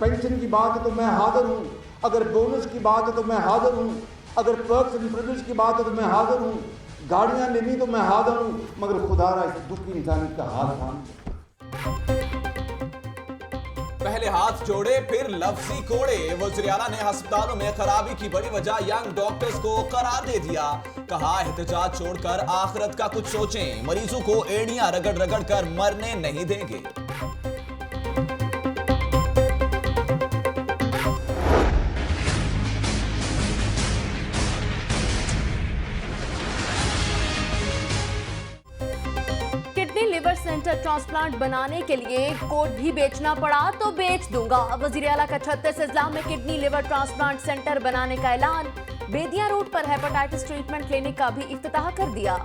Pension की बात है तो मैं हाजिर हूँ, अगर बोनस की बात है तो मैं हाजिर हूँ, अगर पर्क्स एंड प्रिविलेज की बात है तो मैं हाजिर हूँ, गाड़ियाँ लेनी तो मैं हाजिर हूँ, मगर खुदारा इस दुखी इंसान का हाथ थाम। पहले हाथ जोड़े फिर लफ्जी कोड़े। वज़ीर आला ने अस्पतालों में खराबी की बड़ी वजह यंग डॉक्टर्स को करार दे दिया। कहा एहतजाज छोड़कर आखिरत का कुछ सोचें, मरीजों को एड़ियां रगड़ रगड़ कर मरने नहीं देंगे। लिवर सेंटर ट्रांसप्लांट बनाने के लिए कोड भी बेचना पड़ा तो बेच दूंगा। वज़ीर आला का 36 अजला में किडनी लिवर ट्रांसप्लांट सेंटर बनाने का ऐलान। बेदिया रोड पर हेपेटाइटिस ट्रीटमेंट क्लिनिक का भी इफ्तिताह कर दिया।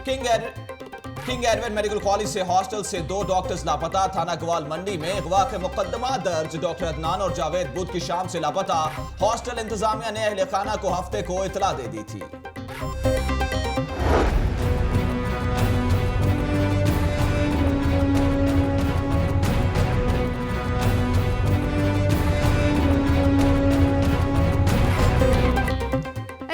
किंग एडवर्ड मेडिकल कॉलेज से हॉस्टल से 2 डॉक्टर्स लापता। थाना ग्वाल मंडी में अगवा के मुकदमा दर्ज। डॉक्टर अदनान और जावेद बुध की शाम से लापता। हॉस्टल इंतजामिया ने अहले खाना को हफ्ते को इतला दे दी थी।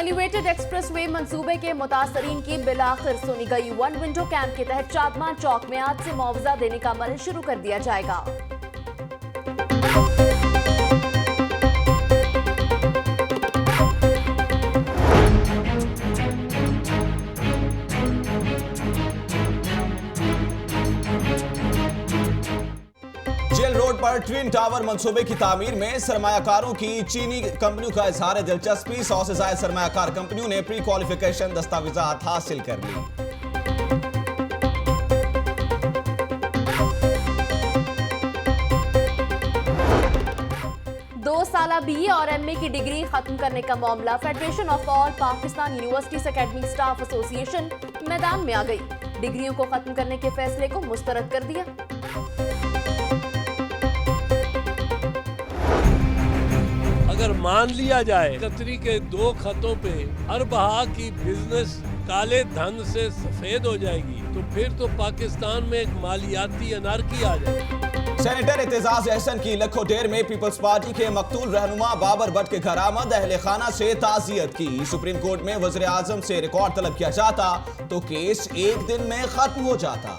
एलिवेटेड एक्सप्रेसवे मंसूबे के मुतासरीन की बिलाखिर सुनी गई। 1 विंडो कैंप के तहत चादमान चौक में आज से मुआवजा देने का अमल शुरू कर दिया जाएगा। जेल रोड पर ट्विन टावर मंसूबे की तामीर में सरमायाकारों की चीनी कंपनियों का इजहार दिलचस्पी। 100 से ज्यादा सरमायाकार कंपनियों ने प्री क्वालिफिकेशन दस्तावेजात हासिल कर ली। दो साला BA और MA की डिग्री खत्म करने का मामला। Federation of all Pakistan universities academic staff association मैदान में आ गई। डिग्रियों को खत्म करने के फैसले को मुस्तरद कर दिया। अगर मान लिया जाए कतरी के 2 खतों पे हर बहा की बिजनेस काले धन से सफेद हो जाएगी तो फिर तो पाकिस्तान में एक मालियाती अनार्की आ जाएगी। सेनेटर एतजाज अहसन की लखोटेर में पीपल्स पार्टी के मकतूल रहनुमा बाबर भट्ट के घर आमद। अहले खाना से ताज़ियत की। सुप्रीम कोर्ट में वज़ीर आज़म से रिकॉर्ड तलब किया जाता तो केस एक दिन में खत्म हो जाता।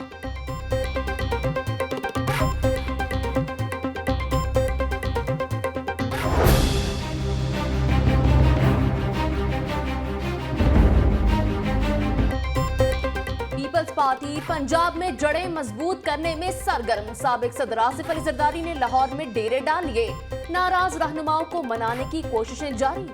पार्टी पंजाब में जड़ें मजबूत करने में सरगर्म। साबिक सदर आसिफ अली जरदारी ने लाहौर में डेरे डाल लिए। नाराज रहनुमाओं को मनाने की कोशिशें जारी।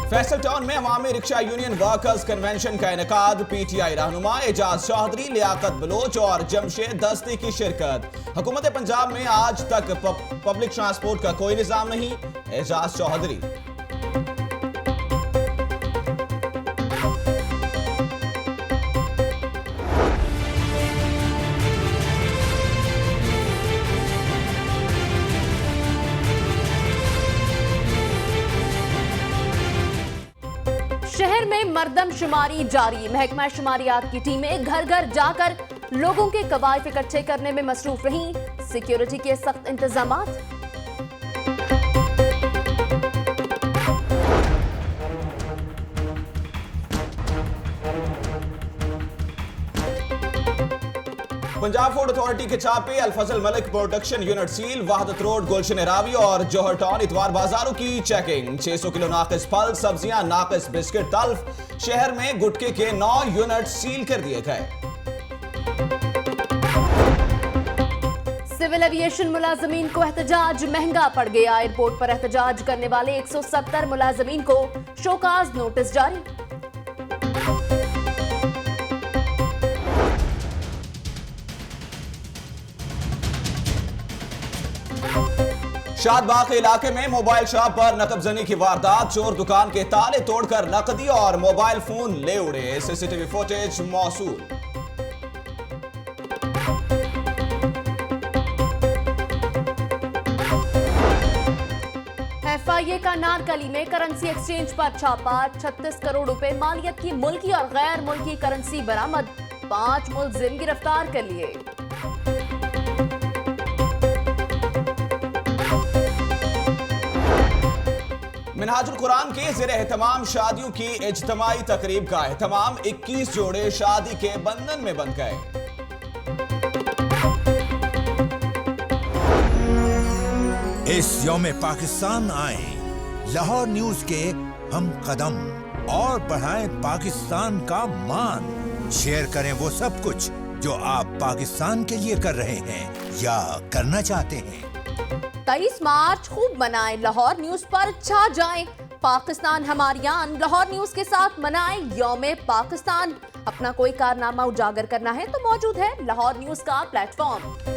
फैसल टाउन में अवामी रिक्शा यूनियन वर्कर्स कन्वेंशन का इनेकाद। PTI रहनुमा एजाज चौधरी, लियाकत बलोच और जमशेद दस्ती की शिरकत। हुकूमत पंजाब में आज तक पब्लिक ट्रांसपोर्ट का कोई निजाम नहीं। एजाज चौधरी। शहर में मरदमशुमारी जारी। महकमा शुमारियात की टीमें घर घर जाकर लोगों के कवायद इकट्ठे करने में मसरूफ रहीं। सिक्योरिटी के सख्त इंतजामात। पंजाब फूड अथॉरिटी के छापे। Al-Fazal Malik production unit seal. Wahdat road, Gulshan Ravi और जौहर टाउन इतवार बाजारों की चेकिंग। 600 किलो नाकिस फल, सब्जियां, नाकिस बिस्किट तल्फ। शहर में गुटखे के 9 यूनिट सील कर दिए गए। सिविल एविएशन मुलाजमीन को एहतजाज महंगा पड़ गया। एयरपोर्ट पर एहतजाज करने वाले 170 मुलाजमीन को शोकाज नोटिस जारी। शादबाग इलाके में मोबाइल शॉप पर नकबजनी की वारदात। चोर दुकान के ताले तोड़कर नकदी और मोबाइल फोन ले उड़े। CCTV footage मौसूल। NIA का नारकली में करेंसी एक्सचेंज पर छापा, 36 करोड़ रुपए मालियत की मुल्की और गैर मुल्की करेंसी बरामद, 5 मुलजिम गिरफ्तार कर लिए। मिनहाजुल कुरान के ज़ेरे एहतमाम शादियों की इज्तिमाई तकरीब का एहतमाम, 21 जोड़े शादी के बंधन में बंध गए। इस यौम पाकिस्तान आए, लाहौर न्यूज के हम कदम और बढ़ाएं पाकिस्तान का मान। शेयर करें वो सब कुछ जो आप पाकिस्तान के लिए कर रहे हैं या करना चाहते हैं। 23 मार्च खूब मनाएं, लाहौर न्यूज पर छा जाएं। पाकिस्तान हमारी आन, लाहौर न्यूज के साथ मनाएं यौम पाकिस्तान। अपना कोई कारनामा उजागर करना है तो मौजूद है लाहौर न्यूज का प्लेटफॉर्म।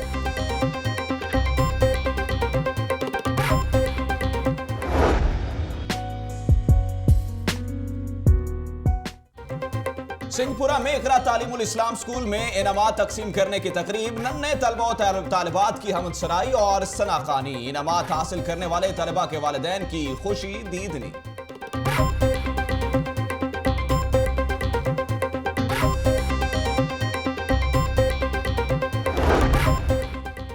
सिंहपुरा में इकरा तालीमुल इस्लाम स्कूल में इनामात तकसीम करने की तकरीब, नन्हे तलबा और तालिबात की हमदसराई और सनाखानी। इनामात हासिल करने वाले तलबा के वालिदैन की खुशी दीदनी।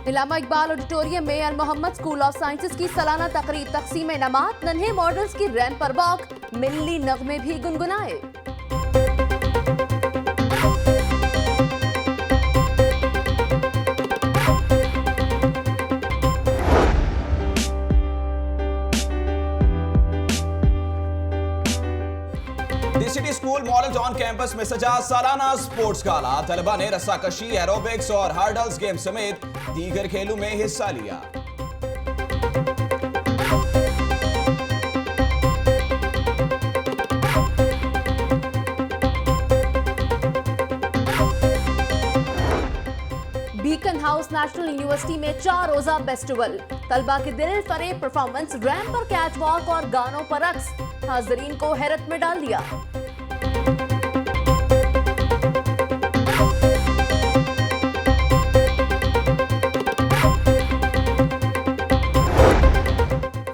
इलामा इकबाल ऑडिटोरियम में अल मोहम्मद स्कूल ऑफ साइंसेज की सालाना तकरीब, तकसीम इनामात, नन्हे मॉडल्स की रैंप पर वॉक, मिल्ली नगमे भी गुनगुनाए। City school model on campus में सजा सालाना स्पोर्ट्स गाला। तलबा ने रस्साकशी, एरोबिक्स और हर्डल्स गेम समेत दीगर खेलों में हिस्सा लिया। बीकन हाउस नेशनल यूनिवर्सिटी में 4 रोजा फेस्टिवल, तलबा के दिल फरेब परफॉर्मेंस, रैंप पर कैच वॉक और गानों पर रक्स हाजरीन को हैरत में डाल दिया।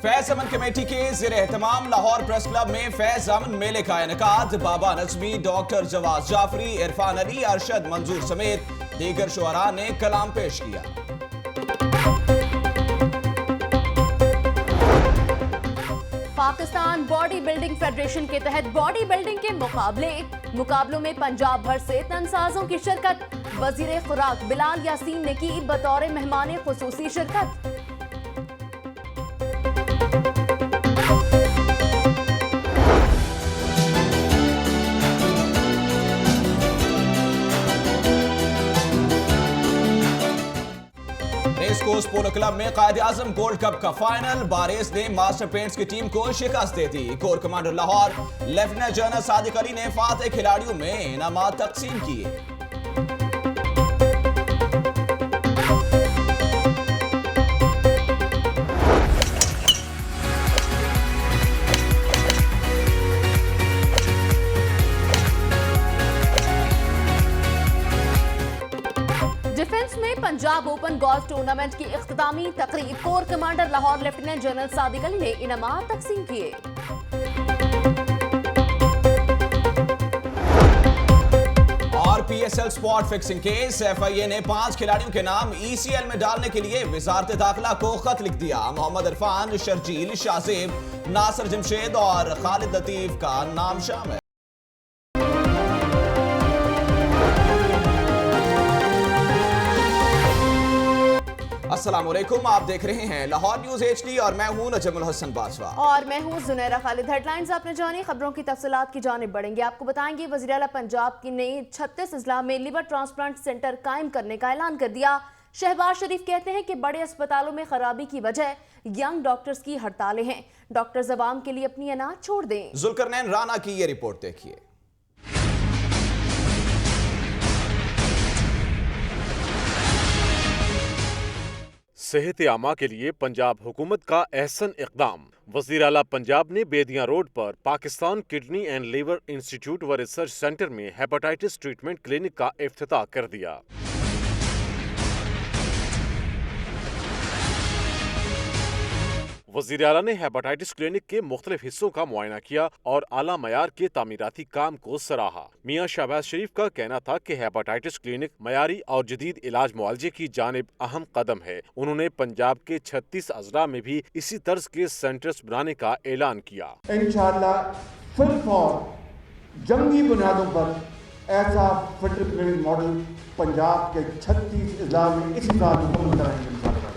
फैज अमन कमेटी के ज़ेरे एहतमाम लाहौर प्रेस क्लब में फैज अमन मेले का इनेकाद। बाबा नज़मी, डॉक्टर जवाद जाफरी, इरफान अली, अरशद मंजूर समेत दीगर शुअरा ने कलाम पेश किया। पाकिस्तान बॉडी बिल्डिंग फेडरेशन के तहत बॉडी बिल्डिंग के मुकाबलों में पंजाब भर से तनसाजों की शिरकत। वजीर खुराक बिलाल यासीन ने की बतौर मेहमान खुसूसी शिरकत। रेसकोर्स पोलो क्लब में कायदे आजम गोल्ड कप का फाइनल, बारेस ने मास्टर पेंट्स की टीम को शिकस्त दे दी। Core commander Lahore lieutenant general Sadiq Ali ने फातेह खिलाड़ियों में इनामात तकसीम किए। डिफेंस में पंजाब ओपन गोल्फ टूर्नामेंट की इख्तितामी तकरीब, core commander Lahore lieutenant general Sadiq Ali ने इनामात तकसीम किए। और PSL spot fixing case, FIA ने 5 खिलाड़ियों के नाम ECL में डालने के लिए वजारत दाखिला को खत लिख दिया। मोहम्मद इरफान, शर्जील, शाहजेब, नासिर जमशेद और खालिद लतीफ का नाम शामिल। अस्सलाम वालेकुम, आप देख रहे हैं लाहौर न्यूज HD और मैं हूं नजमुल हसन बाजवा और मैं हूं जुनैरा खालिद। हेडलाइंस आपने जानी, खबरों की तफसीलात की जानिब बढ़ेंगे। आपको बताएंगे वज़ीर आला पंजाब की ने 36 अजला में लिवर ट्रांसप्लांट सेंटर कायम करने का ऐलान कर दिया। शहबाज शरीफ कहते हैं कि बड़े अस्पतालों में खराबी की वजह यंग डॉक्टर्स की हड़तालें हैं। डॉक्टर्स अवाम के लिए अपनी अनाज छोड़ दें। जुल्करनैन राना की ये रिपोर्ट देखिए। सेहत आमा के लिए पंजाब हुकूमत का अहसन इक़दाम। वज़ीर आला पंजाब ने बेदियां रोड पर Pakistan kidney and liver institute व रिसर्च सेंटर में हेपेटाइटिस ट्रीटमेंट क्लिनिक का इफ्तिताह कर दिया। वज़ीर आला ने हेपेटाइटिस क्लिनिक के मुख्तलिफ हिस्सों का मुआयना किया और आला मयार के तामीराती काम को सराहा। मियां शहबाज शरीफ का कहना था कि हेपेटाइटिस क्लिनिक मयारी और जदीद इलाज मुआलजे की जानिब अहम कदम है। उन्होंने पंजाब के 36 अजला में भी इसी तर्ज के सेंटर्स बनाने का ऐलान किया। इंशाअल्लाह फुल फॉर जंगी बुनियादों पर ऐसा फिटर क्लिनिक मॉडल पंजाब के 36 अजला में इसी साल मुकम्मल कराएंगे इंशाअल्लाह।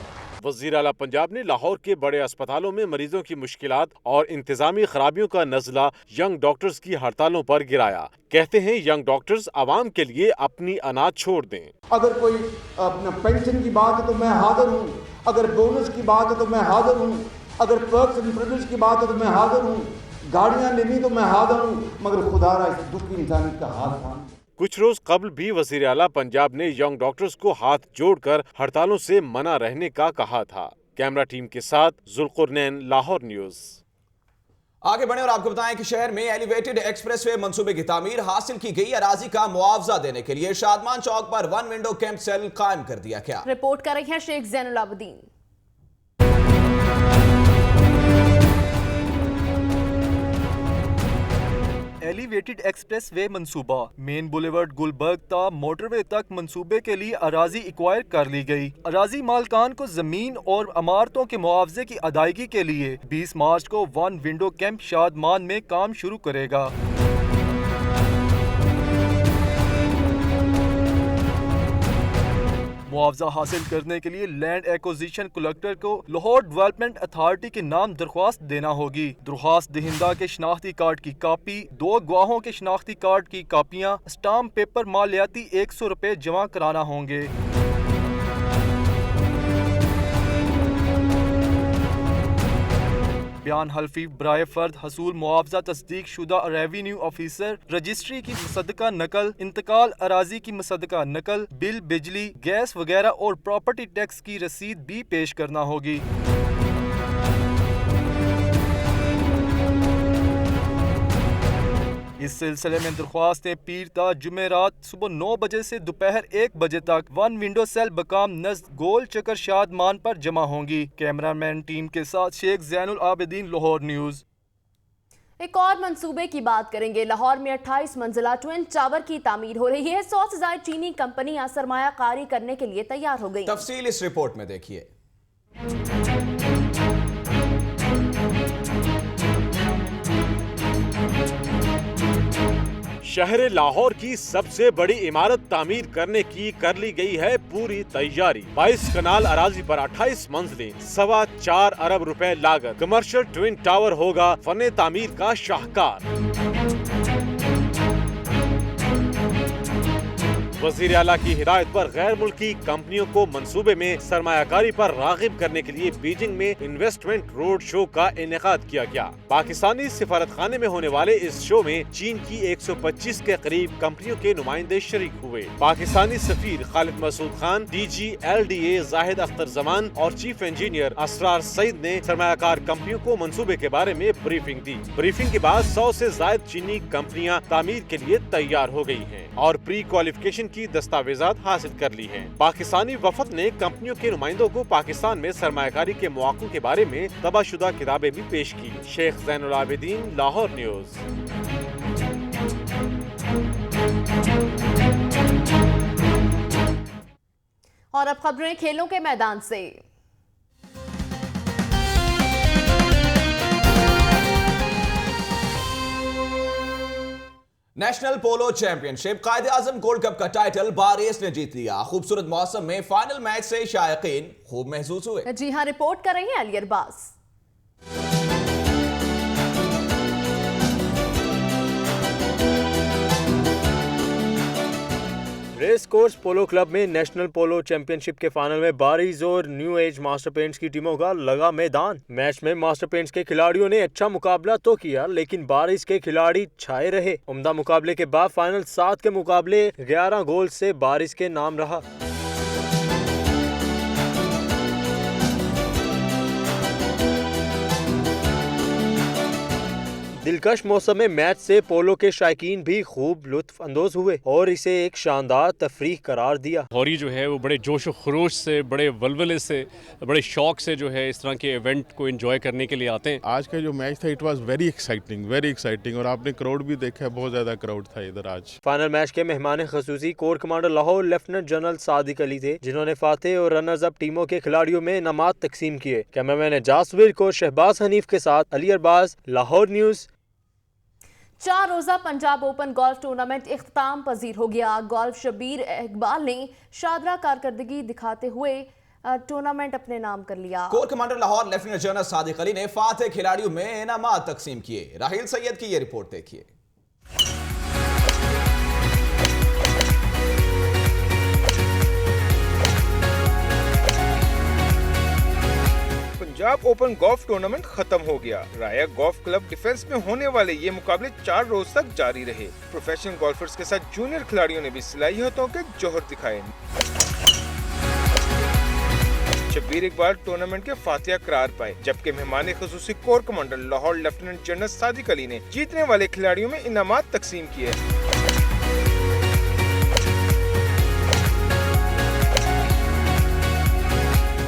वज़ीर आला पंजाब ने लाहौर के बड़े अस्पतालों में मरीजों की मुश्किलात और इंतजामी खराबियों का नज़ला यंग डॉक्टर्स की हड़तालों पर गिराया। कहते हैं यंग डॉक्टर्स आवाम के लिए अपनी अनाज छोड़ दें। अगर कोई अपना पेंशन की बात है तो मैं हाजिर हूँ, अगर बोनस की बात है तो मैं हाजिर हूँ, अगर पर्क्स एंड प्रिविलेज की बात है तो मैं हाजिर हूँ, गाड़ियाँ लेनी तो मैं हाजिर हूँ, मगर खुदारा इस दुखी इंसान का हाल था। कुछ रोज कबल भी वज़ीर आला पंजाब ने यंग डॉक्टर्स को हाथ जोड़कर हड़तालों से मना रहने का कहा था। कैमरा टीम के साथ जुल्कुरनैन, लाहौर न्यूज। आगे बढ़े और आपको बताएं कि शहर में एलिवेटेड एक्सप्रेसवे मंसूबे की तामीर हासिल की गई अराजी का मुआवजा देने के लिए शादमान चौक पर 1 विंडो कैंप सेल कायम कर दिया गया। रिपोर्ट कर रही है Sheikh Zainul Abideen. Elevated express way मनसूबा मेन बुलेवर्ड गुलबर्ग ता मोटरवे तक मंसूबे के लिए अराजी एक्वायर कर ली गई। अराजी मालकान को जमीन और इमारतों के मुआवजे की अदायगी के लिए 20 मार्च को 1 विंडो कैंप शादमान में काम शुरू करेगा। मुआवजा हासिल करने के लिए लैंड एक्विजिशन कलेक्टर को लाहौर डेवलपमेंट अथॉरिटी के नाम दरख्वास्त देना होगी। दरख्वास्त दहिंदा के शनाख्ती कार्ड की कापी, 2 गवाहों के शनाख्ती कार्ड की कापियां, स्टाम्प पेपर मालियाती 100 रुपए जमा कराना होंगे। बयान हल्फी बराए फर्द हसूल मुआवजा तस्दीक शुदा रेवेन्यू ऑफिसर, रजिस्ट्री की मुसद्दका नकल, इंतकाल अराजी की मुसद्दका नकल, बिल बिजली गैस वगैरह और प्रॉपर्टी टैक्स की रसीद भी पेश करना होगी। इस सिलसिले में दरख्वास्तें पीर ता जुमेरात सुबह 9 बजे से दोपहर 1 बजे तक 1 विंडो सेल बकाम नज़द गोल चक्कर शादमान पर जमा होंगी। कैमरामैन टीम के साथ शेख जैनुल आबिदीन, लाहौर न्यूज। एक और मंसूबे की बात करेंगे। लाहौर में 28 मंजिला ट्विन टावर की तामीर हो रही है। 100 से ज्यादा चीनी कंपनियां सरमायाकारी करने के लिए तैयार हो गई। तफसील इस रिपोर्ट में देखिए। शहर लाहौर की सबसे बड़ी इमारत तामीर करने की कर ली गई है पूरी तैयारी। 22 कनाल अराजी पर 28 मंजिलें, 4.25 अरब रुपए लागत। कमर्शियल ट्विन टावर होगा फन तामीर का शाहकार। वज़ीर आला की हिदायत पर गैर मुल्की कंपनियों को मंसूबे में सरमायाकारी पर राग़िब करने के लिए बीजिंग में इन्वेस्टमेंट रोड शो का इनेकाद किया गया। पाकिस्तानी सिफारत खाने में होने वाले इस शो में चीन की 125 के करीब कंपनियों के नुमाइंदे शरीक हुए। पाकिस्तानी सफीर खालिद मसूद खान, DG LDA जाहिद अख्तर जमान और चीफ इंजीनियर असरार सईद ने सरमायाकार कंपनियों को मंसूबे के बारे में ब्रीफिंग दी। ब्रीफिंग के बाद 100 से ज्यादा चीनी कंपनियां तामीर के लिए तैयार हो गई हैं और प्री क्वालिफिकेशन की दस्तावेजात हासिल कर ली हैं। पाकिस्तानी वफद ने कंपनियों के नुमाइंदों को पाकिस्तान में सरमायाकारी के मौक़ों के बारे में तबाशुदा किताबें भी पेश की। शेख जैनुल आबिदीन, लाहौर न्यूज। और अब खबरें खेलों के मैदान से। नेशनल पोलो चैंपियनशिप कायदे आजम गोल्ड कप का टाइटल बारेस ने जीत लिया। खूबसूरत मौसम में फाइनल मैच से शायकीन खूब महसूस हुए। जी हां, रिपोर्ट कर रही हैं अली अरबाज। रेस कोर्स पोलो क्लब में नेशनल पोलो चैंपियनशिप के फाइनल में बारिश और न्यू एज मास्टर पेंट्स की टीमों का लगा मैदान। मैच में मास्टर पेंट्स के खिलाड़ियों ने अच्छा मुकाबला तो किया, लेकिन बारिश के खिलाड़ी छाए रहे। उम्दा मुकाबले के बाद फाइनल 7 के मुकाबले 11 गोल से बारिश के नाम रहा। दिलकश मौसम में मैच से पोलो के शायकीन भी खूब लुत्फ अंदोज हुए और इसे एक शानदार तफरीह करार दिया। हौरी जो है वो बड़े जोश व खरोश से, बड़े वलवले से, बड़े शौक से जो है इस तरह के इवेंट को एंजॉय करने के लिए आते हैं। आज का जो मैच था इट वाज वेरी एक्साइटिंग और आपने क्राउड भी देखा, बहुत ज्यादा क्राउड था इधर आज। फाइनल मैच के मेहमान खसूसी core commander Lahore lieutenant general Sadiq Ali थे, जिन्होंने फातेह और रनर्स अप टीमों के खिलाड़ियों में इनामात तकसीम किए। कैमरामैन एजाज विर्क और शहबाज हनीफ के साथ अली अरबाज, लाहौर न्यूज। 4 रोजा पंजाब ओपन गोल्फ टूर्नामेंट इख्तिताम पजीर हो गया। गोल्फ शबीर इकबाल ने शानदार कारकर्दगी दिखाते हुए टूर्नामेंट अपने नाम कर लिया। Core commander Lahore lieutenant general Sadiq Ali ने फातेह खिलाड़ियों में इनामात तकसीम किए। राहिल सैयद की यह रिपोर्ट देखिए। पंजाब ओपन गोल्फ टूर्नामेंट खत्म हो गया। राया गोल्फ क्लब डिफेंस में होने वाले ये मुकाबले 4 रोज तक जारी रहे। प्रोफेशनल गोल्फर्स के साथ जूनियर खिलाड़ियों ने भी सलाहियतों के जौहर दिखाए। शब्बीर इकबाल टूर्नामेंट के फातिहा करार पाए, जबकि मेहमान खुसूसी core commander Lahore lieutenant general Sadiq Ali ने जीतने वाले खिलाड़ियों में इनामात तकसीम किए।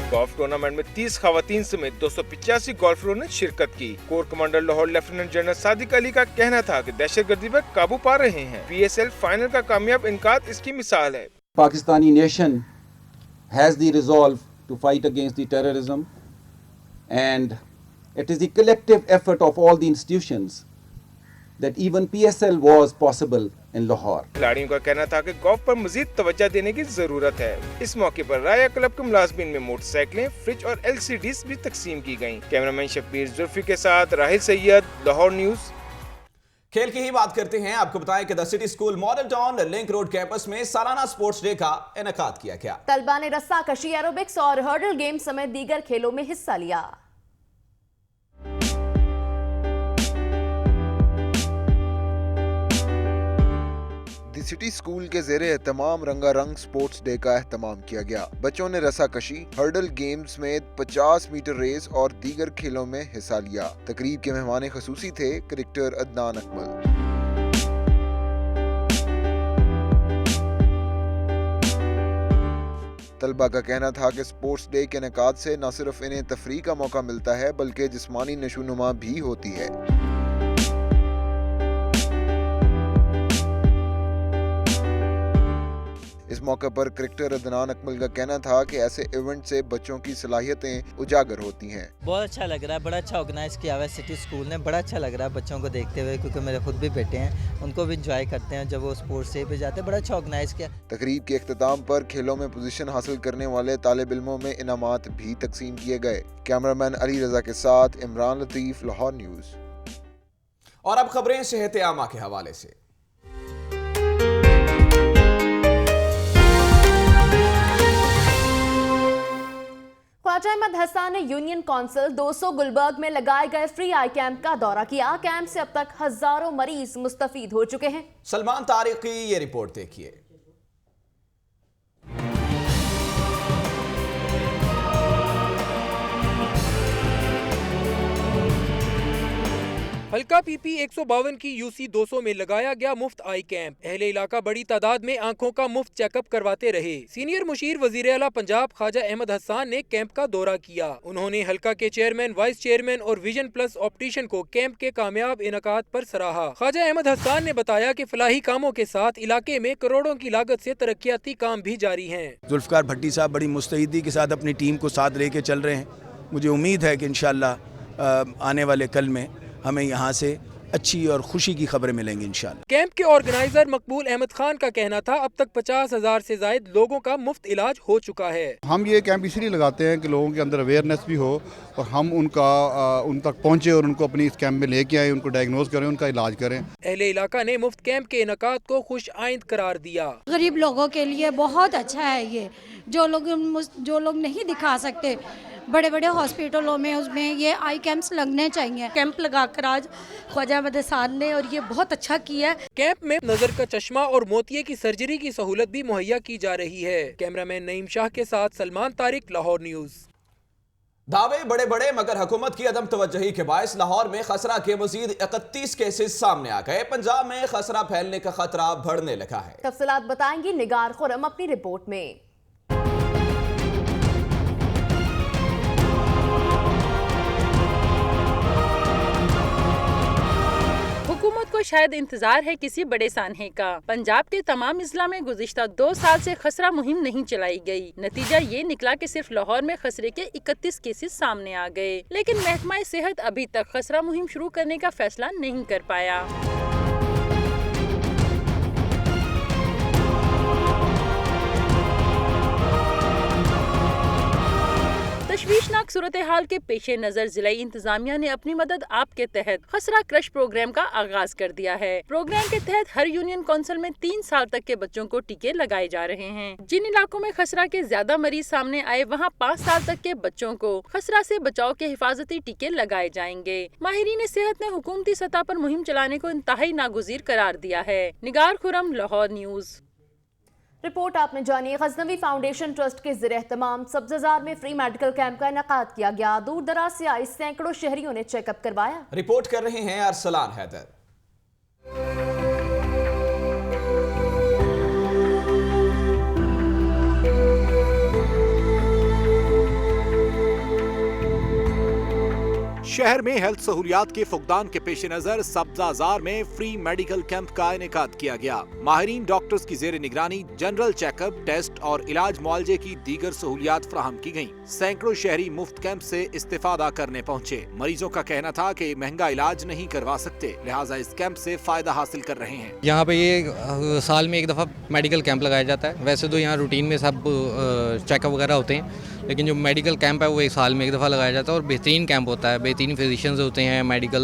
गोल्फ टूर्नामेंट में 30 खवातीन समेत 285 गोल्फरों ने शिरकत की। Core commander Lahore lieutenant general Sadiq Ali का कहना था कि दहशतगर्दी पर काबू पा रहे हैं। PSL फाइनल का कामयाब इनकाद इसकी मिसाल है। Pakistani nation has the resolve to fight against the terrorism, and it is the collective effort of all the institutions that even PSL was possible in Lahore. खिलाड़ियों का कहना था कि गोल्फ पर मजीद तवज्जो देने की जरूरत है। इस मौके पर राया क्लब के मुलाजमीन में मोटरसाइकिलें, फ्रिज और LCDs भी तकसीम की गयी। कैमरामैन शब्बीर जुल्फी के साथ राहिल सैयद, लाहौर न्यूज। खेल की ही बात करते हैं। आपको बताएं कि the city school model town link road campus में सालाना स्पोर्ट्स डे का इनेकाद किया गया। तलबा ने रस्सा कशी, एरोबिक्स और हर्डल गेम समेत दीगर खेलों में हिस्सा लिया। द सिटी स्कूल के ज़ेरे एहतमाम रंगारंग स्पोर्ट्स डे का एहतमाम किया गया। बच्चों ने रस्साकशी, हर्डल गेम्स में 50 मीटर रेस और दीगर खेलों में हिस्सा लिया। तकरीब के मेहमान खसूसी थे क्रिकेटर अदनान अकमल। तलबा का कहना था कि स्पोर्ट्स डे के इनेकाद से न सिर्फ इन्हें तफरीह का मौका मिलता है बल्कि जिस्मानी नशोनुमा भी होती है। इस मौके पर क्रिकेटर अदनान अकमल का कहना था कि ऐसे इवेंट से बच्चों की सलाहियतें उजागर होती हैं। बहुत अच्छा लग रहा है, बड़ा अच्छा ऑर्गेनाइज किया हुआ है सिटी स्कूल ने। बड़ा अच्छा लग रहा है बच्चों को देखते हुए, क्योंकि मेरे खुद भी बेटे हैं, उनको भी इंजॉय करते हैं जब वो स्पोर्ट्स डे पे जाते हैं। बड़ा अच्छा ऑर्गेनाइज किया। तकरीब के इख्तिताम पर खेलों में पोजीशन हासिल करने वाले तालिब इल्मों में इनामात भी तकसीम किए गए। कैमरामैन अली रजा के साथ इमरान लतीफ, लाहौर न्यूज। और अब खबरें सेहत आमा के हवाले से। ख्वाजा अहमद हसन ने यूनियन काउंसिल 200 गुलबर्ग में लगाए गए फ्री आई कैंप का दौरा किया। कैंप से अब तक हजारों मरीज मुस्तफीद हो चुके हैं। सलमान तारिक की ये रिपोर्ट देखिए। हल्का PP 152 की UC 200 में लगाया गया मुफ्त आई कैंप। अहले इलाका बड़ी तादाद में आंखों का मुफ्त चेकअप करवाते रहे। सीनियर मुशीर वजीर आला पंजाब ख्वाजा अहमद हसन ने कैंप का दौरा किया। उन्होंने हल्का के चेयरमैन, वाइस चेयरमैन और विजन प्लस ऑप्टिशियन को कैंप के कामयाब इनकाद पर सराहा। ख्वाजा अहमद हसन ने बताया कि फलाही कामों के साथ इलाके में करोड़ों की लागत से तरक्याती काम भी जारी हैं। जुल्फकार भट्टी साहब बड़ी मुस्तैदी के साथ अपनी टीम को साथ लेके चल रहे हैं। मुझे उम्मीद है कि इंशाअल्लाह आने वाले कल में हमें यहाँ से अच्छी और खुशी की खबरें मिलेंगी इंशाअल्लाह। कैंप के ऑर्गेनाइजर मकबूल अहमद खान का कहना था अब तक 50,000 से ज्यादा लोगों का मुफ्त इलाज हो चुका है। हम ये कैंप इसलिए लगाते हैं कि लोगों के अंदर अवेयरनेस भी हो और हम उन तक पहुँचे और उनको अपनी इस कैंप में लेके आए, उनको डायग्नोज करें, उनका इलाज करें। अहले इलाका ने मुफ्त कैंप के इनकाद को खुश आइंद करार दिया। गरीब लोगों के लिए बहुत अच्छा है ये, जो लोग नहीं दिखा सकते बड़े बड़े हॉस्पिटलों में, उसमें ये आई कैंप्स लगने चाहिए। कैंप लगाकर आज ख्वाजा अहमद हसन ने और ये बहुत अच्छा किया है। कैंप में नजर का चश्मा और मोतिये की सर्जरी की सहूलत भी मुहैया की जा रही है। कैमरामैन नईम शाह के साथ सलमान तारिक, लाहौर न्यूज। दावे बड़े बड़े मगर हुकूमत की अदम तवज्जही के बायस लाहौर में खसरा के मजीद 31 केसेस सामने आ गए। पंजाब में खसरा फैलने का खतरा बढ़ने लगा है। तफसीलात बताएंगी निगार खुरम अपनी रिपोर्ट में। हुकूमत को शायद इंतजार है किसी बड़े सानहे का। पंजाब के तमाम अजला में गुज़िश्ता 2 साल से खसरा मुहिम नहीं चलाई गई। नतीजा ये निकला कि सिर्फ लाहौर में खसरे के 31 केसेस सामने आ गए, लेकिन महकमा सेहत अभी तक खसरा मुहिम शुरू करने का फैसला नहीं कर पाया। तशवीशनाक सूरत हाल के पेश नजर जिला इंतजामिया ने अपनी मदद आप के तहत खसरा क्रश प्रोग्राम का आगाज कर दिया है। प्रोग्राम के तहत हर यूनियन काउंसिल में 3 साल तक के बच्चों को टीके लगाए जा रहे हैं। जिन इलाकों में खसरा के ज्यादा मरीज सामने आए वहां 5 साल तक के बच्चों को खसरा से बचाव के हिफाजती टीके लगाए जाएंगे। माहिरीन सेहत ने हुकूमती सतह पर मुहिम चलाने को इंतहाई नागुज़ीर करार दिया है। निगार खुरम, लाहौर न्यूज। रिपोर्ट आपने जानी। गजनवी फाउंडेशन ट्रस्ट के ज़ेर-ए-एहतमाम सब्ज़ाजार में फ्री मेडिकल कैंप का इनेकाद किया गया। दूर दराज से आए सैकड़ों शहरियों ने चेकअप करवाया। रिपोर्ट कर रहे हैं अरसलान हैदर। शहर में हेल्थ सहूलियात के फुकदान के पेश नजर सब्जाजार में फ्री मेडिकल कैंप का इनेकाद किया गया। माहिरीन डॉक्टर्स की जेर निगरानी जनरल चेकअप, टेस्ट और इलाज मुआलजे की दीगर सहूलियात फराहम की गयी। सैकड़ों शहरी मुफ्त कैंप से इस्तेफादा करने पहुँचे। मरीजों का कहना था कि महंगा इलाज नहीं करवा सकते, लिहाजा इस कैंप से फायदा हासिल कर रहे हैं। यहाँ पे ये साल में एक दफा मेडिकल कैंप लगाया जाता है। वैसे तो यहाँ रूटीन में सब चेकअप वगैरह होते हैं, लेकिन जो मेडिकल कैंप है वो एक साल में एक दफ़ा लगाया जाता है और बेहतरीन कैंप होता है। बेहतरीन फिजिशियंस होते हैं, मेडिकल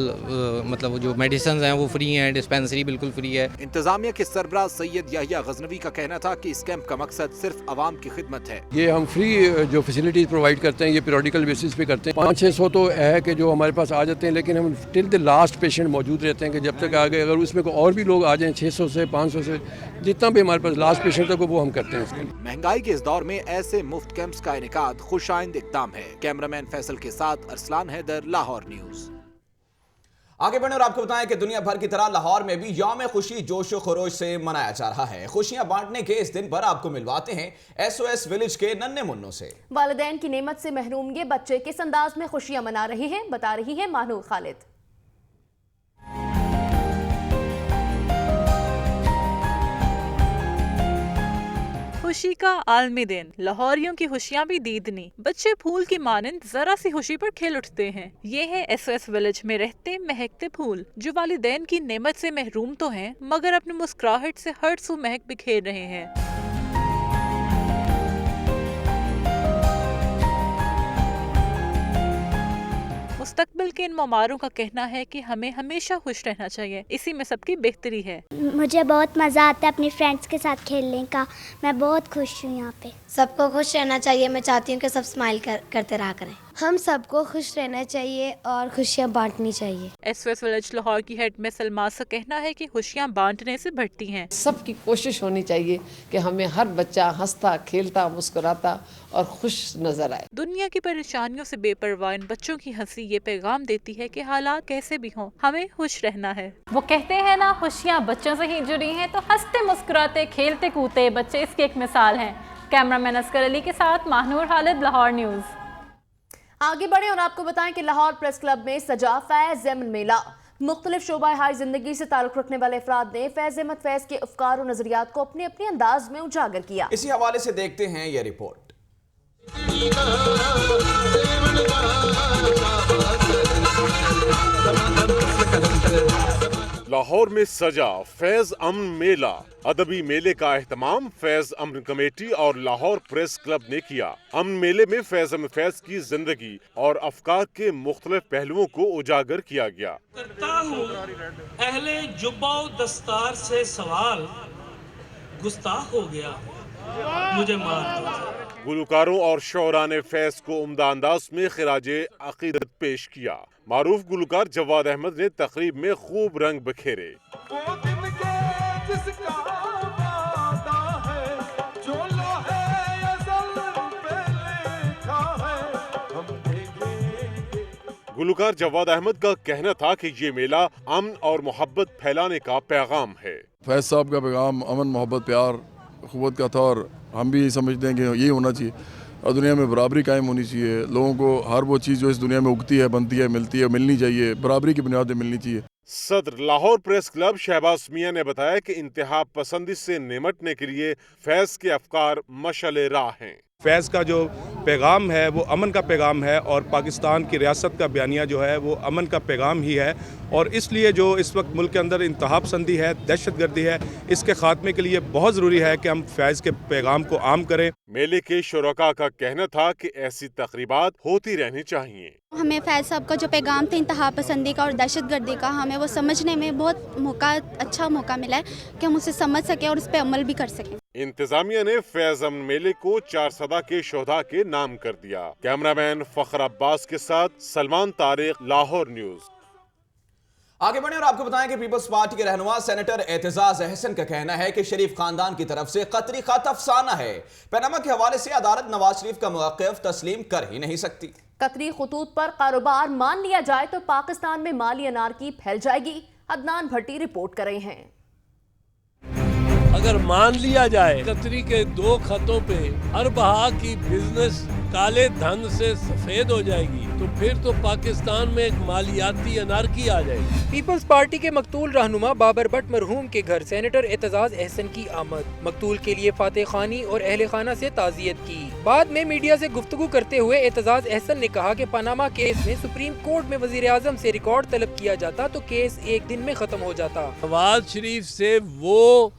मतलब जो मेडिसिन हैं वो फ्री हैं, डिस्पेंसरी बिल्कुल फ्री है। इंतजामिया के सरबराह सैयद याहिया गजनवी का कहना था कि इस कैंप का मकसद सिर्फ आवाम की खिदमत है। ये हम फ्री जो फैसिलिटीज प्रोवाइड करते हैं ये पीरियडिकल बेसिस पे करते हैं। 500-600 तो है कि जो हमारे पास आ जाते हैं, लेकिन हम टिल द लास्ट पेशेंट मौजूद रहते हैं कि जब तक आ गए, अगर उसमें और भी लोग आ जाएं 600 से 500 से जितना भी हमारे पास लास्ट पेशेंट तक वो हम करते हैं। इसके महंगाई के इस दौर में ऐसे मुफ्त कैंप्स का इनेकाद खुशाइंद इक़दाम है। कैमरामैन फैसल के साथ अरसलान हैदर, लाहौर न्यूज। आगे बढ़े और आपको बताएं कि दुनिया भर की तरह लाहौर में भी यौम खुशी जोश खरोश से मनाया जा रहा है। खुशियां बांटने के इस दिन पर आपको मिलवाते हैं SOS विलेज के नन्हे मुन्नों से। वालिदैन की नेमत से महरूम ये बच्चे किस अंदाज में खुशियां मना रहे हैं, बता रही है मानूर खालिद। खुशी का आलमी दिन, लाहौरियों की खुशियां भी दीदनी। बच्चे फूल की मानंद जरा सी खुशी पर खेल उठते हैं। ये है SOS विलेज में रहते महकते फूल, जो वालिदैन की नेमत से महरूम तो हैं मगर अपनी मुस्कुराहट से हर सू महक बिखेर रहे हैं। मुस्तकबिल के इन ममारों का कहना है कि हमें हमेशा खुश रहना चाहिए, इसी में सबकी बेहतरी है। मुझे बहुत मज़ा आता है अपनी फ्रेंड्स के साथ खेलने का। मैं बहुत खुश हूँ यहाँ पे। सबको खुश रहना चाहिए। मैं चाहती हूँ कि सब स्माइल करते रहा करें। हम सबको खुश रहना चाहिए और खुशियाँ बांटनी चाहिए। SOS विलेज लाहौर की हेड में सलमास का कहना है कि खुशियाँ बांटने से बढ़ती हैं। सबकी कोशिश होनी चाहिए कि हमें हर बच्चा हंसता, खेलता, मुस्कुराता और खुश नजर आए। दुनिया की परेशानियों से बेपरवाह इन बच्चों की हंसी ये पैगाम देती है कि हालात कैसे भी हों, हमें खुश रहना है। वो कहते हैं ना, खुशियाँ बच्चों से ही जुड़ी हैं, तो हंसते मुस्कुराते खेलते कूदते बच्चे इसकी एक मिसाल हैं। कैमरामैन अस्कर अली के साथ मानूर खालिद, लाहौर न्यूज। आगे बढ़े और आपको बताएं कि लाहौर प्रेस क्लब में सजा फैज अहमद मेला। मुख्तलिफ शोबा हाई जिंदगी से ताल्लुक रखने वाले अफराद ने फैज अहमद फैज के अफकार और नजरियात को अपने अपने अंदाज में उजागर किया। इसी हवाले से देखते हैं ये रिपोर्ट। लाहौर में सजा फैज अमन मेला। अदबी मेले का एहतमाम फैज अमन कमेटी और लाहौर प्रेस क्लब ने किया। अमन मेले में फैज अमन फैज की जिंदगी और अफकार के मुख्तलिफ पहलुओं को उजागर किया गया। करता हूँ अहले जुब्बा दस्तार से सवाल, गुस्ताख हो गया मुझे मार दो। गुलकारों और शोरा ने फैज को उम्दा अंदाज में खिराजे अकीदत पेश किया। मारूफ गुलकार जवाद अहमद ने तकरीब में खूब रंग बिखेरे। गुलकार जवाद अहमद का कहना था कि ये मेला अमन और मोहब्बत फैलाने का पैगाम है। फैज साहब का पैगाम अमन, मोहब्बत, प्यार, अखुवत का था और हम भी समझते हैं कि यही होना चाहिए और दुनिया में बराबरी कायम होनी चाहिए। लोगों को हर वो चीज़ जो इस दुनिया में उगती है, बनती है, मिलती है, मिलनी चाहिए, बराबरी की बुनियाद पे मिलनी चाहिए। सदर लाहौर प्रेस क्लब शहबाज मियां ने बताया कि इंतहा पसंदी से निमटने के लिए फैज के अफकार मशअले राह हैं। फैज़ का जो पैगाम है वो अमन का पैगाम है और पाकिस्तान की रियासत का बयानिया जो है वो अमन का पैगाम ही है और इसलिए जो इस वक्त मुल्क के अंदर इंतहा पसंदी है, दहशतगर्दी है, इसके खात्मे के लिए बहुत ज़रूरी है कि हम फैज़ के पैगाम को आम करें। मेले के शुरका का कहना था कि ऐसी तकरीबात होती रहनी चाहिए। हमें फैज़ साहब का जो पैगाम था इंतहा पसंदी का और दहशतगर्दी का, हमें वो समझने में बहुत अच्छा मौका मिला है कि हम उसे समझ सकें और उस पर अमल भी कर सकें। इंतजामिया ने फैज अमन मेले को 4 सदा के शोधा के नाम कर दिया। कैमरामैन फखर अब्बास के साथ सलमान तारिक, लाहौर न्यूज। आगे बढ़े और आपको बताएं कि पीपल्स पार्टी के रहनुमा सेनेटर एतजाज अहसन का कहना है कि शरीफ खानदान की तरफ से कतरी खत अफसाना है। पनामा के हवाले से अदालत नवाज शरीफ का मौक़िफ़ तस्लीम कर ही नहीं सकती। कतरी खतूत पर कारोबार मान लिया जाए तो पाकिस्तान में माली अनारकी फैल जाएगी। अदनान भट्टी रिपोर्ट कर रहे हैं। अगर मान लिया जाए कतरी के 2 खतों पे हर बहा की बिजनेस काले धन से सफेद हो जाएगी तो फिर तो पाकिस्तान में एक मालियाती अनारकी आ जाएगी। पीपल्स पार्टी के मकतूल रहनुमा बाबर भट्ट मरहूम के घर सेनेटर एतजाज अहसन की आमद। मकतूल के लिए फातेह खानी और अहले खाना से ताज़ियत की। बाद में मीडिया से गुफ्तगू करते हुए एतजाज अहसन ने कहा कि पनामा केस में सुप्रीम कोर्ट में वजीर आजम से रिकॉर्ड तलब किया जाता तो केस 1 दिन में खत्म हो जाता। नवाज शरीफ से वो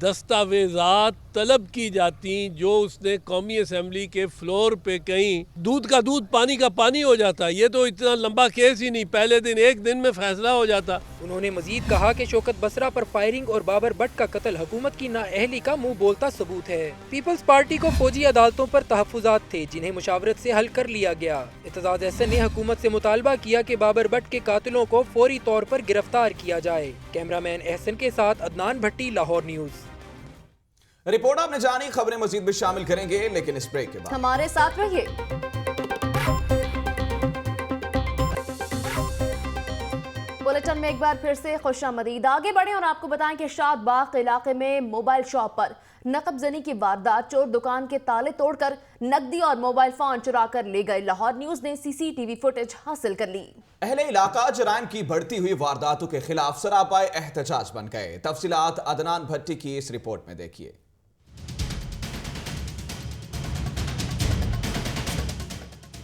दस्तावेजात तलब की जाती जो उसने कौमी असम्बली के फ्लोर पे कहीं दूध का दूध पानी का पानी हो जाता। ये तो इतना लंबा केस ही नहीं, पहले दिन 1 दिन में फैसला हो जाता। उन्होंने मजीद कहा कि शौकत बसरा पर फायरिंग और बाबर भट्ट का कत्ल हुकूमत की नाअहली का मुंह बोलता सबूत है। पीपल्स पार्टी को फौजी अदालतों पर तहफ़्फ़ुज़ात थे जिन्हें मुशावरत से हल कर लिया गया। एतजाज अहसन ने हुकूमत से मुतालबा किया कि बाबर भट्ट के कातिलों को फौरी तौर पर गिरफ्तार किया जाए। कैमरामैन अहसन के साथ अदनान भट्टी, लाहौर न्यूज। रिपोर्ट आपने जानी, खबरें मजीद भी शामिल करेंगे लेकिन इस ब्रेक के बाद हमारे साथ रहिए। बुलेटिन में एक बार फिर से खुशामदीद। आगे बढ़े और आपको बताएं कि शाद बाग इलाके में मोबाइल शॉप पर नकबजनी की वारदात, चोर दुकान के ताले तोड़कर नकदी और मोबाइल फोन चुरा कर ले गए। लाहौर न्यूज ने सीसीटीवी फुटेज हासिल कर ली। अहले इलाका जराइम की बढ़ती हुई वारदातों के खिलाफ सरापाए एहतजाज बन गए। तफसीलात अदनान भट्टी की इस रिपोर्ट में देखिए।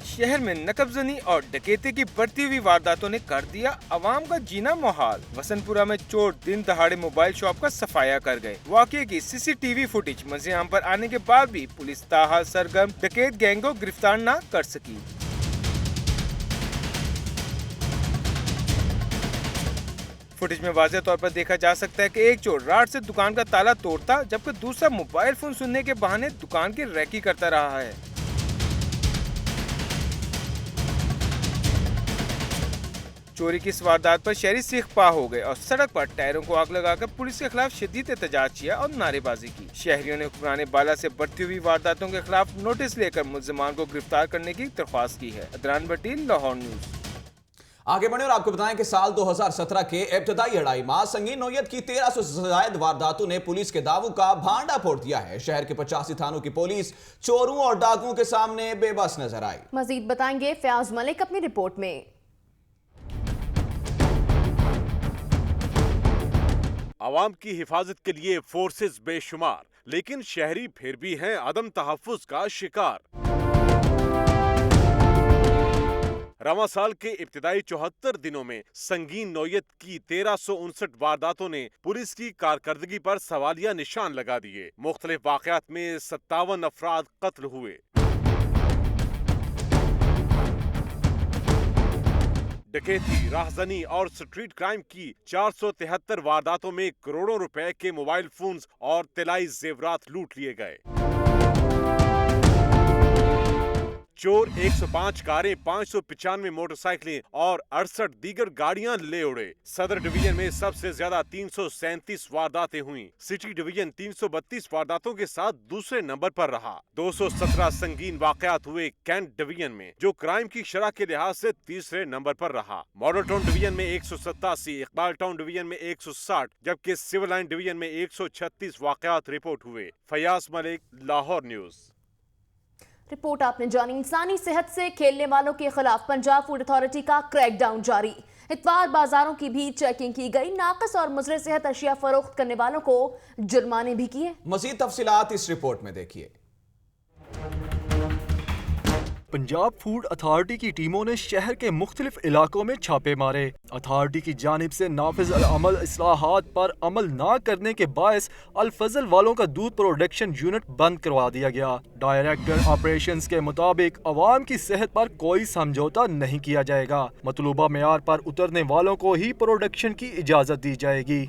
शहर में नकबजनी और डकैती की बढ़ती हुई वारदातों ने कर दिया आवाम का जीना मुहाल। वसंतपुरा में चोर दिन दहाड़े मोबाइल शॉप का सफाया कर गए। वाकये की सीसीटीवी फुटेज मंजर-ए-आम पर आने के बाद भी पुलिस ताहाल सरगर्म डकैत गैंग को गिरफ्तार न कर सकी। फुटेज में वाज़ेह तौर पर देखा जा सकता है कि एक चोर रात से दुकान का ताला तोड़ता जबकि दूसरा मोबाइल फोन सुनने के बहाने दुकान की रैकी करता रहा है। चोरी की इस वारदात पर शहरी सीख पा हो गए और सड़क पर टायरों को आग लगाकर पुलिस के खिलाफ शदीद एहतजाज किया और नारेबाजी की। शहरियों ने हुक्मरान बाला से बढ़ती हुई वारदातों के खिलाफ नोटिस लेकर मुल्जिमान को गिरफ्तार करने की दरख्वास्त की है। अदनान भट्टी, लाहौर न्यूज। आगे बढ़े और आपको बताएं कि साल 2017 के इब्तदाई अढ़ाई माह संगीन नौयत की 1300 से ज्यादा वारदातों ने पुलिस के दावों का भांडा फोड़ दिया है। शहर के 85 थानों की पुलिस चोरों और डाकुओं के सामने बेबस नजर आई। मजीद बताएंगे फयाज मलिक अपनी रिपोर्ट में। आवाम की हिफाजत के लिए फोर्सेस बेशुमार, लेकिन शहरी फिर भी हैं अदम तहफ्फुज का शिकार। रवां साल के इब्तिदाई 74 दिनों में संगीन नौयत की 1359 वारदातों ने पुलिस की कारकर्दगी पर सवालिया निशान लगा दिए। मुख्तलिफ वाक़यात में 57 अफराद कत्ल हुए। डकैती, राहजनी और स्ट्रीट क्राइम की 473 वारदातों में करोड़ों रुपए के मोबाइल फोन्स और तिलाई जेवरात लूट लिए गए। चोर 105 कारें, 595 मोटरसाइकिलें और 68 दीगर गाड़ियां ले उड़े। सदर डिवीजन में सबसे ज्यादा 337 वारदातें हुई। सिटी डिवीजन 332 वारदातों के साथ दूसरे नंबर पर रहा। 217 संगीन वाकयात हुए कैंट डिवीजन में, जो क्राइम की शरह के लिहाज से तीसरे नंबर पर रहा। मॉडल टाउन डिवीजन में 187, इकबाल टाउन डिवीजन में 160, जबकि सिविल लाइन डिवीजन में 136 वाकयात रिपोर्ट हुए। फयाज मलिक, लाहौर न्यूज। रिपोर्ट आपने जानी। इंसानी सेहत से खेलने वालों के खिलाफ पंजाब फूड अथॉरिटी का क्रैकडाउन जारी। इतवार बाजारों की भी चेकिंग की गई। नाकस और मुज़र सेहत अशिया फरोख्त करने वालों को जुर्माने भी किए। मजीद तफसीलात इस रिपोर्ट में देखिए। पंजाब फूड अथॉरिटी की टीमों ने शहर के मुख्तलिफ इलाकों में छापे मारे। अथॉरिटी की जानिब से नाफिज अमल इस्लाहात पर अमल न करने के बायस अल-फजल वालों का दूध प्रोडक्शन यूनिट बंद करवा दिया गया। डायरेक्टर ऑपरेशंस के मुताबिक अवाम की सेहत पर कोई समझौता नहीं किया जाएगा। मतलूबा मेयार पर उतरने वालों को ही प्रोडक्शन की इजाज़त दी जाएगी।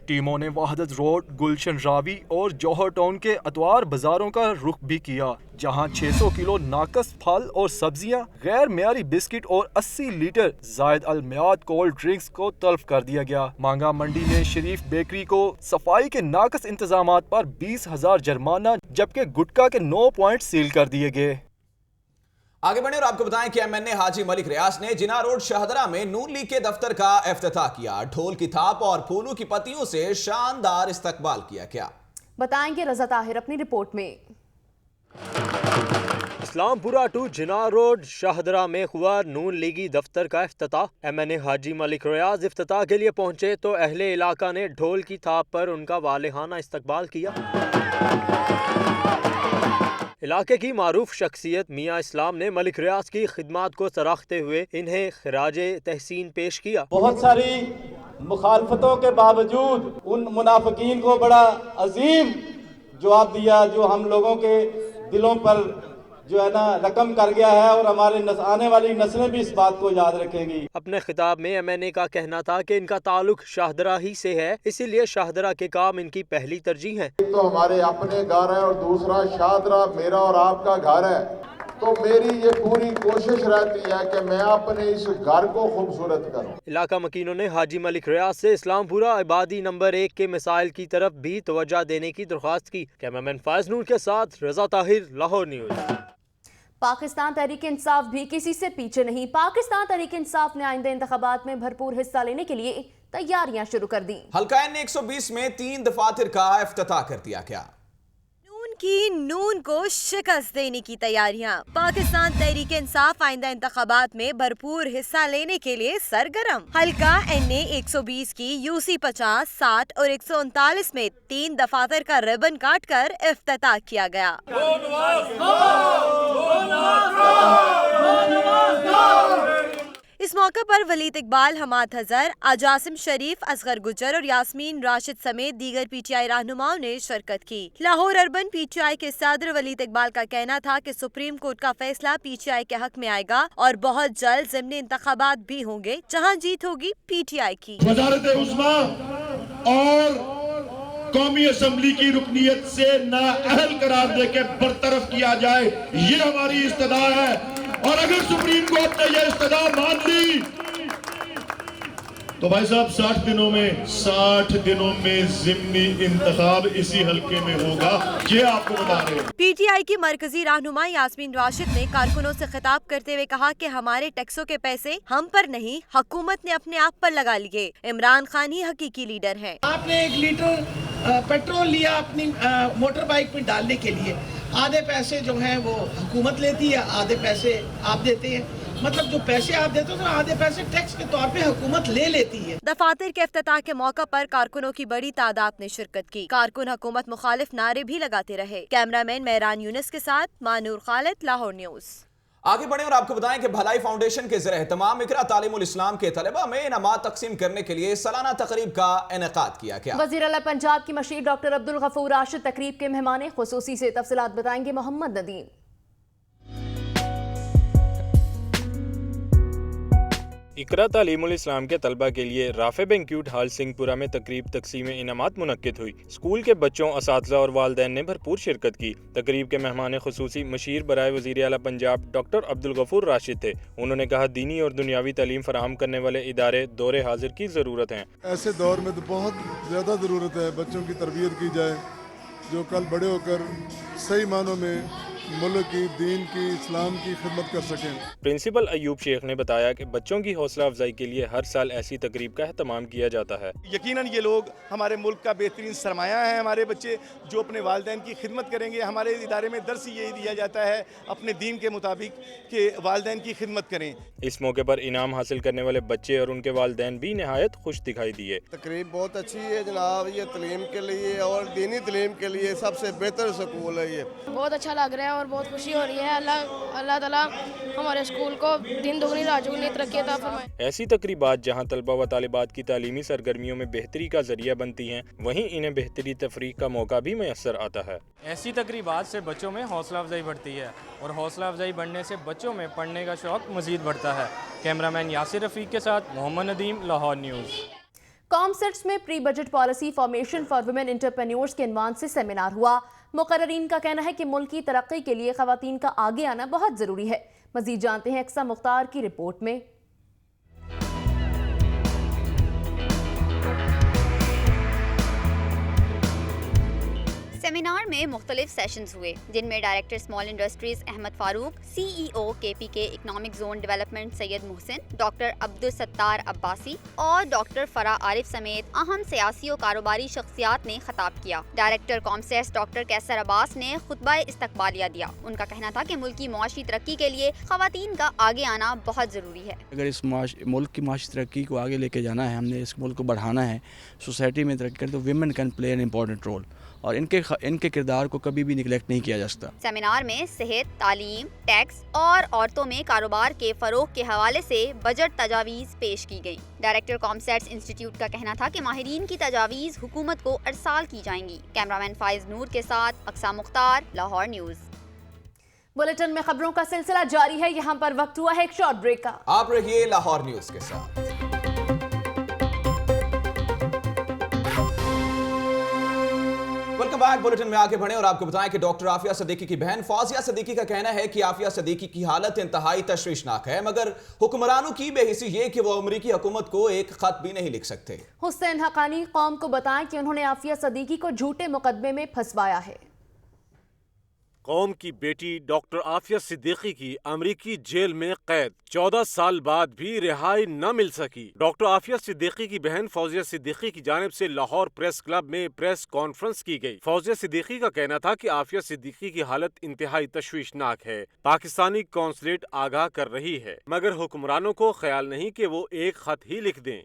टीमों ने वहादत रोड, गुलशन रावी और जौहर टाउन के अतवार बाजारों का रुख भी किया, जहां 600 किलो नाकस फल और सब्जियां, गैर मेयारी बिस्किट और 80 लीटर जायद अल मियाद कोल्ड ड्रिंक्स को तल्फ कर दिया गया। मांगा मंडी ने शरीफ बेकरी को सफाई के नाकस इंतजामात पर 20,000 जुर्माना, जबकि गुटखा के 9 पॉइंट सील कर दिए गए। आगे बढ़े और आपको बताएं कि एमएनए हाजी मलिक रियाज ने जिना रोड शाहदरा में नून लीग के दफ्तर का इफ्तिताह किया। ढोल की थाप और फूलों की पत्तियों से शानदार इस्तकबाल किया गया। बताएंगे रजा ताहिर अपनी रिपोर्ट में। इस्लामपुरा टू जिना रोड शाहदरा में हुआ नून लीगी दफ्तर का इफ्तिताह। एमएनए हाजी मलिक रियाज इफ्तिताह के लिए पहुंचे तो अहले इलाका ने ढोल की थाप पर उनका वालेहाना इस्तकबाल किया। इलाके की मारूफ शख्सियत मियाँ इस्लाम ने मलिक रियाज की खिदमात को सराहते हुए इन्हें खराजे तहसीन पेश किया। बहुत सारी मुखालफतों के बावजूद उन मुनाफिकीन को बड़ा अजीम जवाब दिया, जो हम लोगों के दिलों पर जो है ना रकम कर गया है, और हमारे आने वाली नस्लें भी इस बात को याद रखेंगी। अपने खिताब में एमएनए का कहना था कि इनका ताल्लुक शाहदरा ही से है, इसीलिए शाहदरा के काम इनकी पहली तरजीह है। एक तो हमारे अपने घर है और दूसरा शाहदरा मेरा और आपका घर है, तो मेरी ये पूरी कोशिश रहती है कि मैं अपने इस घर को खूबसूरत करूं। इलाका मकीनों ने हाजी मलिक रियाज से इस्लामपुरा आबादी नंबर 1 के मिसाइल की तरफ भी तवज्जो देने की दरख्वास्त की। कैमरामैन फायज नूर के साथ रजा ताहिर, लाहौर न्यूज। पाकिस्तान तहरीक इंसाफ भी किसी से पीछे नहीं। पाकिस्तान तहरीक इंसाफ ने आइंदा इंतखाबात में भरपूर हिस्सा लेने के लिए तैयारियां शुरू कर दी। हल्का N 120 में 3 दफातर का इफ्तिताह कर दिया गया। की नून को शिकस्त देने की तैयारियां। पाकिस्तान तहरीक इंसाफ आइंदा इंतखाबात में भरपूर हिस्सा लेने के लिए सरगर्म। हल्का NA 120 की UC 50, 60 और 139 में 3 दफातर का रिबन काट कर इफ्तिताह किया गया। इस मौके पर वलीद इकबाल, हमाद हजर, आजासिम शरीफ, असगर गुजर और यास्मीन राशिद समेत दीगर PTI रहनुमाओं ने शिरकत की। लाहौर अर्बन PTI के सदर वलीद इकबाल का कहना था कि सुप्रीम कोर्ट का फैसला PTI के हक में आएगा और बहुत जल्द ज़िमनी इंतखाबात भी होंगे, जहां जीत होगी PTI की। वज़ारत उस्मा और कौमी असम्बली की रुकनीयत से नाअहल करार देके बरतरफ किया जाए, ये हमारी इस्तदा है। और अगर सुप्रीम कोर्ट ने यह इस्तदा मान ली तो भाई साहब 60 दिनों में ज़िमनी इंतखाब इसी हल्के में होगा, ये आपको बता रहे हैं। PTI की मरकजी रहनुमा यास्मीन राशिद ने कारकुनों से खिताब करते हुए कहा कि हमारे टैक्सों के पैसे हम पर नहीं, हुकूमत ने अपने आप पर लगा लिए। इमरान खान ही हकीकी लीडर है। आपने 1 लीटर पेट्रोल लिया अपनी मोटर बाइक में डालने के लिए, आधे पैसे जो हैं वो हुकूमत लेती है, आधे पैसे आप देते हैं। मतलब जो पैसे आप देते हो तो आधे पैसे टैक्स के तौर पे हुकूमत ले लेती है। दफातर के इफ्तिताह के मौका पर कारकुनों की बड़ी तादाद ने शिरकत की। कारकुन हुकूमत मुखालिफ नारे भी लगाते रहे। कैमरामैन मेहरान यूनिस के साथ मानूर खालिद, लाहौर न्यूज। आगे बढ़े और आपको बताएं कि भलाई फाउंडेशन के ज़रिए तमाम इकरा तालीमुल इस्लाम के तलबा में इनामात तकसीम करने के लिए सालाना तकरीब का इनेकाद किया गया। वज़ीर आला पंजाब की मशीर डॉक्टर अब्दुल गफूर राशिद तकरीब के मेहमान खुसूसी से तफसीलात बताएंगे मोहम्मद नदीम। इकरा तालीमुल इस्लाम के तलबा के लिए राफे बैंक्वेट हॉल सिंहपुरा में तकरीब तकसीम इनामात मुनक्किद हुई। स्कूल के बच्चों, असातिज़ा और वालिदैन ने भरपूर शिरकत की। तकरीब के मेहमान खुसूसी मशीर बराए वज़ीर आला पंजाब डॉक्टर अब्दुल गफूर राशिद थे। उन्होंने कहा, दीनी और दुनियावी तालीम फराहम करने वाले इदारे दौरे हाजिर की ज़रूरत हैं। ऐसे दौर में तो बहुत ज़्यादा ज़रूरत है बच्चों की तरबियत की जाए, जो कल बड़े होकर सही मानों में मुल्क की, दीन की, इस्लाम की खिदमत कर सकें। प्रिंसिपल अयूब शेख ने बताया कि बच्चों की हौसला अफजाई के लिए हर साल ऐसी तकरीब का एहतमाम किया जाता है। यकीनन ये लोग हमारे मुल्क का बेहतरीन सरमाया है। हमारे बच्चे जो अपने वालिदैन की खिदमत करेंगे, हमारे इदारे में दर्स यही दिया जाता है अपने दीन के मुताबिक कि वालिदैन की खिदमत करें। इस मौके पर इनाम हासिल करने वाले बच्चे और उनके वालिदैन भी नहायत खुश दिखाई दिए। तकरीब बहुत अच्छी है जनाब, ये तलीम के लिए और दीनी तलीम के लिए सबसे बेहतर स्कूल है। ये बहुत अच्छा लग रहा है और बहुत खुशी हो रही है। अल्लाह ताला हमारे स्कूल को दिन दुगनी रात चौगुनी तरक्की अता फरमाए। ऐसी तकरीबात जहां तलबा व तालिबात की तालीमी सरगर्मियों में बेहतरी का जरिया बनती हैं, वहीं इन्हें बेहतरी तफरीक का मौका भी मैसर आता है। ऐसी तकरीबात से बच्चों में हौसला अफजाई बढ़ती है और हौसला अफजाई बढ़ने से बच्चों में पढ़ने का शौक मजीद बढ़ता है। कैमरामैन यासिर रफीक के साथ मोहम्मद नदीम, लाहौर न्यूज़। कॉमसेट्स में pre budget policy formation for women entrepreneurs के अनवान से सेमिनार हुआ। मुकर्ररीन का कहना है कि मुल्क की तरक्की के लिए खवातीन का आगे आना बहुत जरूरी है। मजीद जानते हैं अक्सा मुख्तार की रिपोर्ट में। सेमिनार में मुख्तलिफ सेशंस हुए, जिनमें director small industries Ahmad Farooq, CEO KPK economic zone development Syed Mohsin, doctor Abdul Sattar Abbasi और डॉक्टर फरा आरिफ समेत अहम सियासी और कारोबारी शख्सियात ने खिताब किया। डायरेक्टर कॉमसेट्स डॉक्टर कैसर अब्बास ने खुतबा इस्तकबालिया दिया। उनका कहना था कि मुल्क की मुआशी तरक्की के लिए खवातीन का आगे आना बहुत ज़रूरी है। अगर इस मुल्क की मुआशी तरक्की को आगे लेके जाना है, हमने इस मुल्क को बढ़ाना है, सोसाइटी में तरक्की करें, तो women can play an important role और इनके किरदार को कभी भी निगलेक्ट नहीं किया जा सकता। सेमिनार में सेहत, तालीम, टैक्स और औरतों में कारोबार के फरोग के हवाले से बजट तजावीज़ पेश की गई। डायरेक्टर कॉमसेट्स इंस्टीट्यूट का कहना था कि माहिरीन की तजावीज़ हुकूमत को अरसाल की जाएंगी। कैमरामैन फाइज नूर के साथ अक्सा मुख्तार, लाहौर न्यूज़। बुलेटिन में खबरों का सिलसिला जारी है। यहाँ पर वक्त हुआ है एक शॉर्ट ब्रेक का। आप रहिए लाहौर न्यूज़ के साथ। Welcome back. बुलेटिन में आगे बढ़े और आपको बताएं कि डॉक्टर आफिया सिद्दीकी की बहन फौजिया सिद्दीकी का कहना है कि आफिया सिद्दीकी की हालत इंतहाई तशवीशनाक है, मगर हुक्मरानों की बेहिसी ये कि वो अमेरिकी हुकूमत को एक खत भी नहीं लिख सकते। हुसैन हक्कानी कौम को बताएं कि उन्होंने आफिया सिद्दीकी को झूठे मुकदमे में फंसवाया है। कौम की बेटी डॉक्टर आफिया सिद्दीकी की अमेरिकी जेल में कैद 14 साल बाद भी रिहाई न मिल सकी। डॉक्टर आफिया सिद्दीकी की बहन फौजिया सिद्दीकी की जानिब से लाहौर प्रेस क्लब में प्रेस कॉन्फ्रेंस की गई। फौजिया सिद्दीकी का कहना था कि आफिया सिद्दीकी की हालत इंतहाई तशवीशनाक है। पाकिस्तानी कौंसलेट आगाह कर रही है, मगर हुक्मरानों को ख्याल नहीं कि वो एक खत ही लिख दें।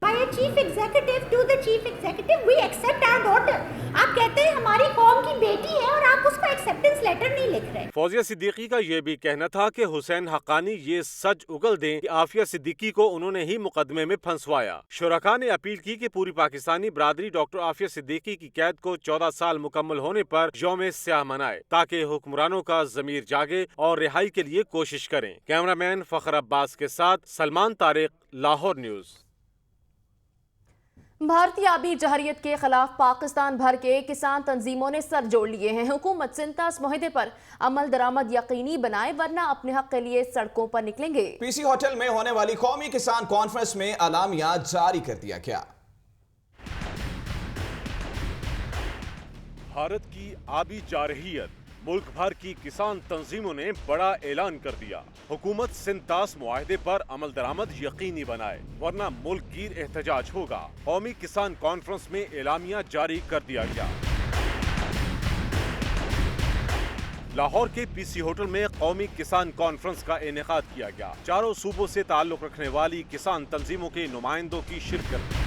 आप कहते हैं हमारी कौम की बेटी है और आप उसको एक्सेप्टेंस लेटर नहीं लिख रहे। फौजिया सिद्दीकी का ये भी कहना था कि हुसैन हक्कानी ये सच उगल दें कि आफिया सिद्दीकी को उन्होंने ही मुकदमे में फंसवाया। शुरका ने अपील की कि पूरी पाकिस्तानी बरादरी डॉक्टर आफिया सिद्दीकी की कैद को 14 साल मुकम्मल होने पर यौम स्याह मनाए, ताकि हुक्मरानों का जमीर जागे और रिहाई के लिए कोशिश करें। कैमरामैन फखर अब्बास के साथ सलमान तारिक, लाहौर न्यूज़। भारतीय आबी जहरियत के खिलाफ पाकिस्तान भर के किसान तंजीमों ने सर जोड़ लिए हैं। हुकूमत सिंतास मुहिदे पर अमल दरामद यकीनी बनाए, वरना अपने हक के लिए सड़कों पर निकलेंगे। पीसी होटल में होने वाली कौमी किसान कॉन्फ्रेंस में अलामिया जारी कर दिया गया। भारत की आबी जारहियत, मुल्क भर की किसान तंजीमों ने बड़ा ऐलान कर दिया। हुकूमत सिंतास मुआहदे पर अमल दरामद यकीनी बनाए, वरना मुल्क गिर एहतजाज होगा। कौमी किसान कॉन्फ्रेंस में एलामिया जारी कर दिया गया। लाहौर के पीसी होटल में कौमी किसान कॉन्फ्रेंस का इनेकाद किया गया। चारों सूबों से ताल्लुक रखने वाली किसान तंजीमों के नुमाइंदों की शिरकत।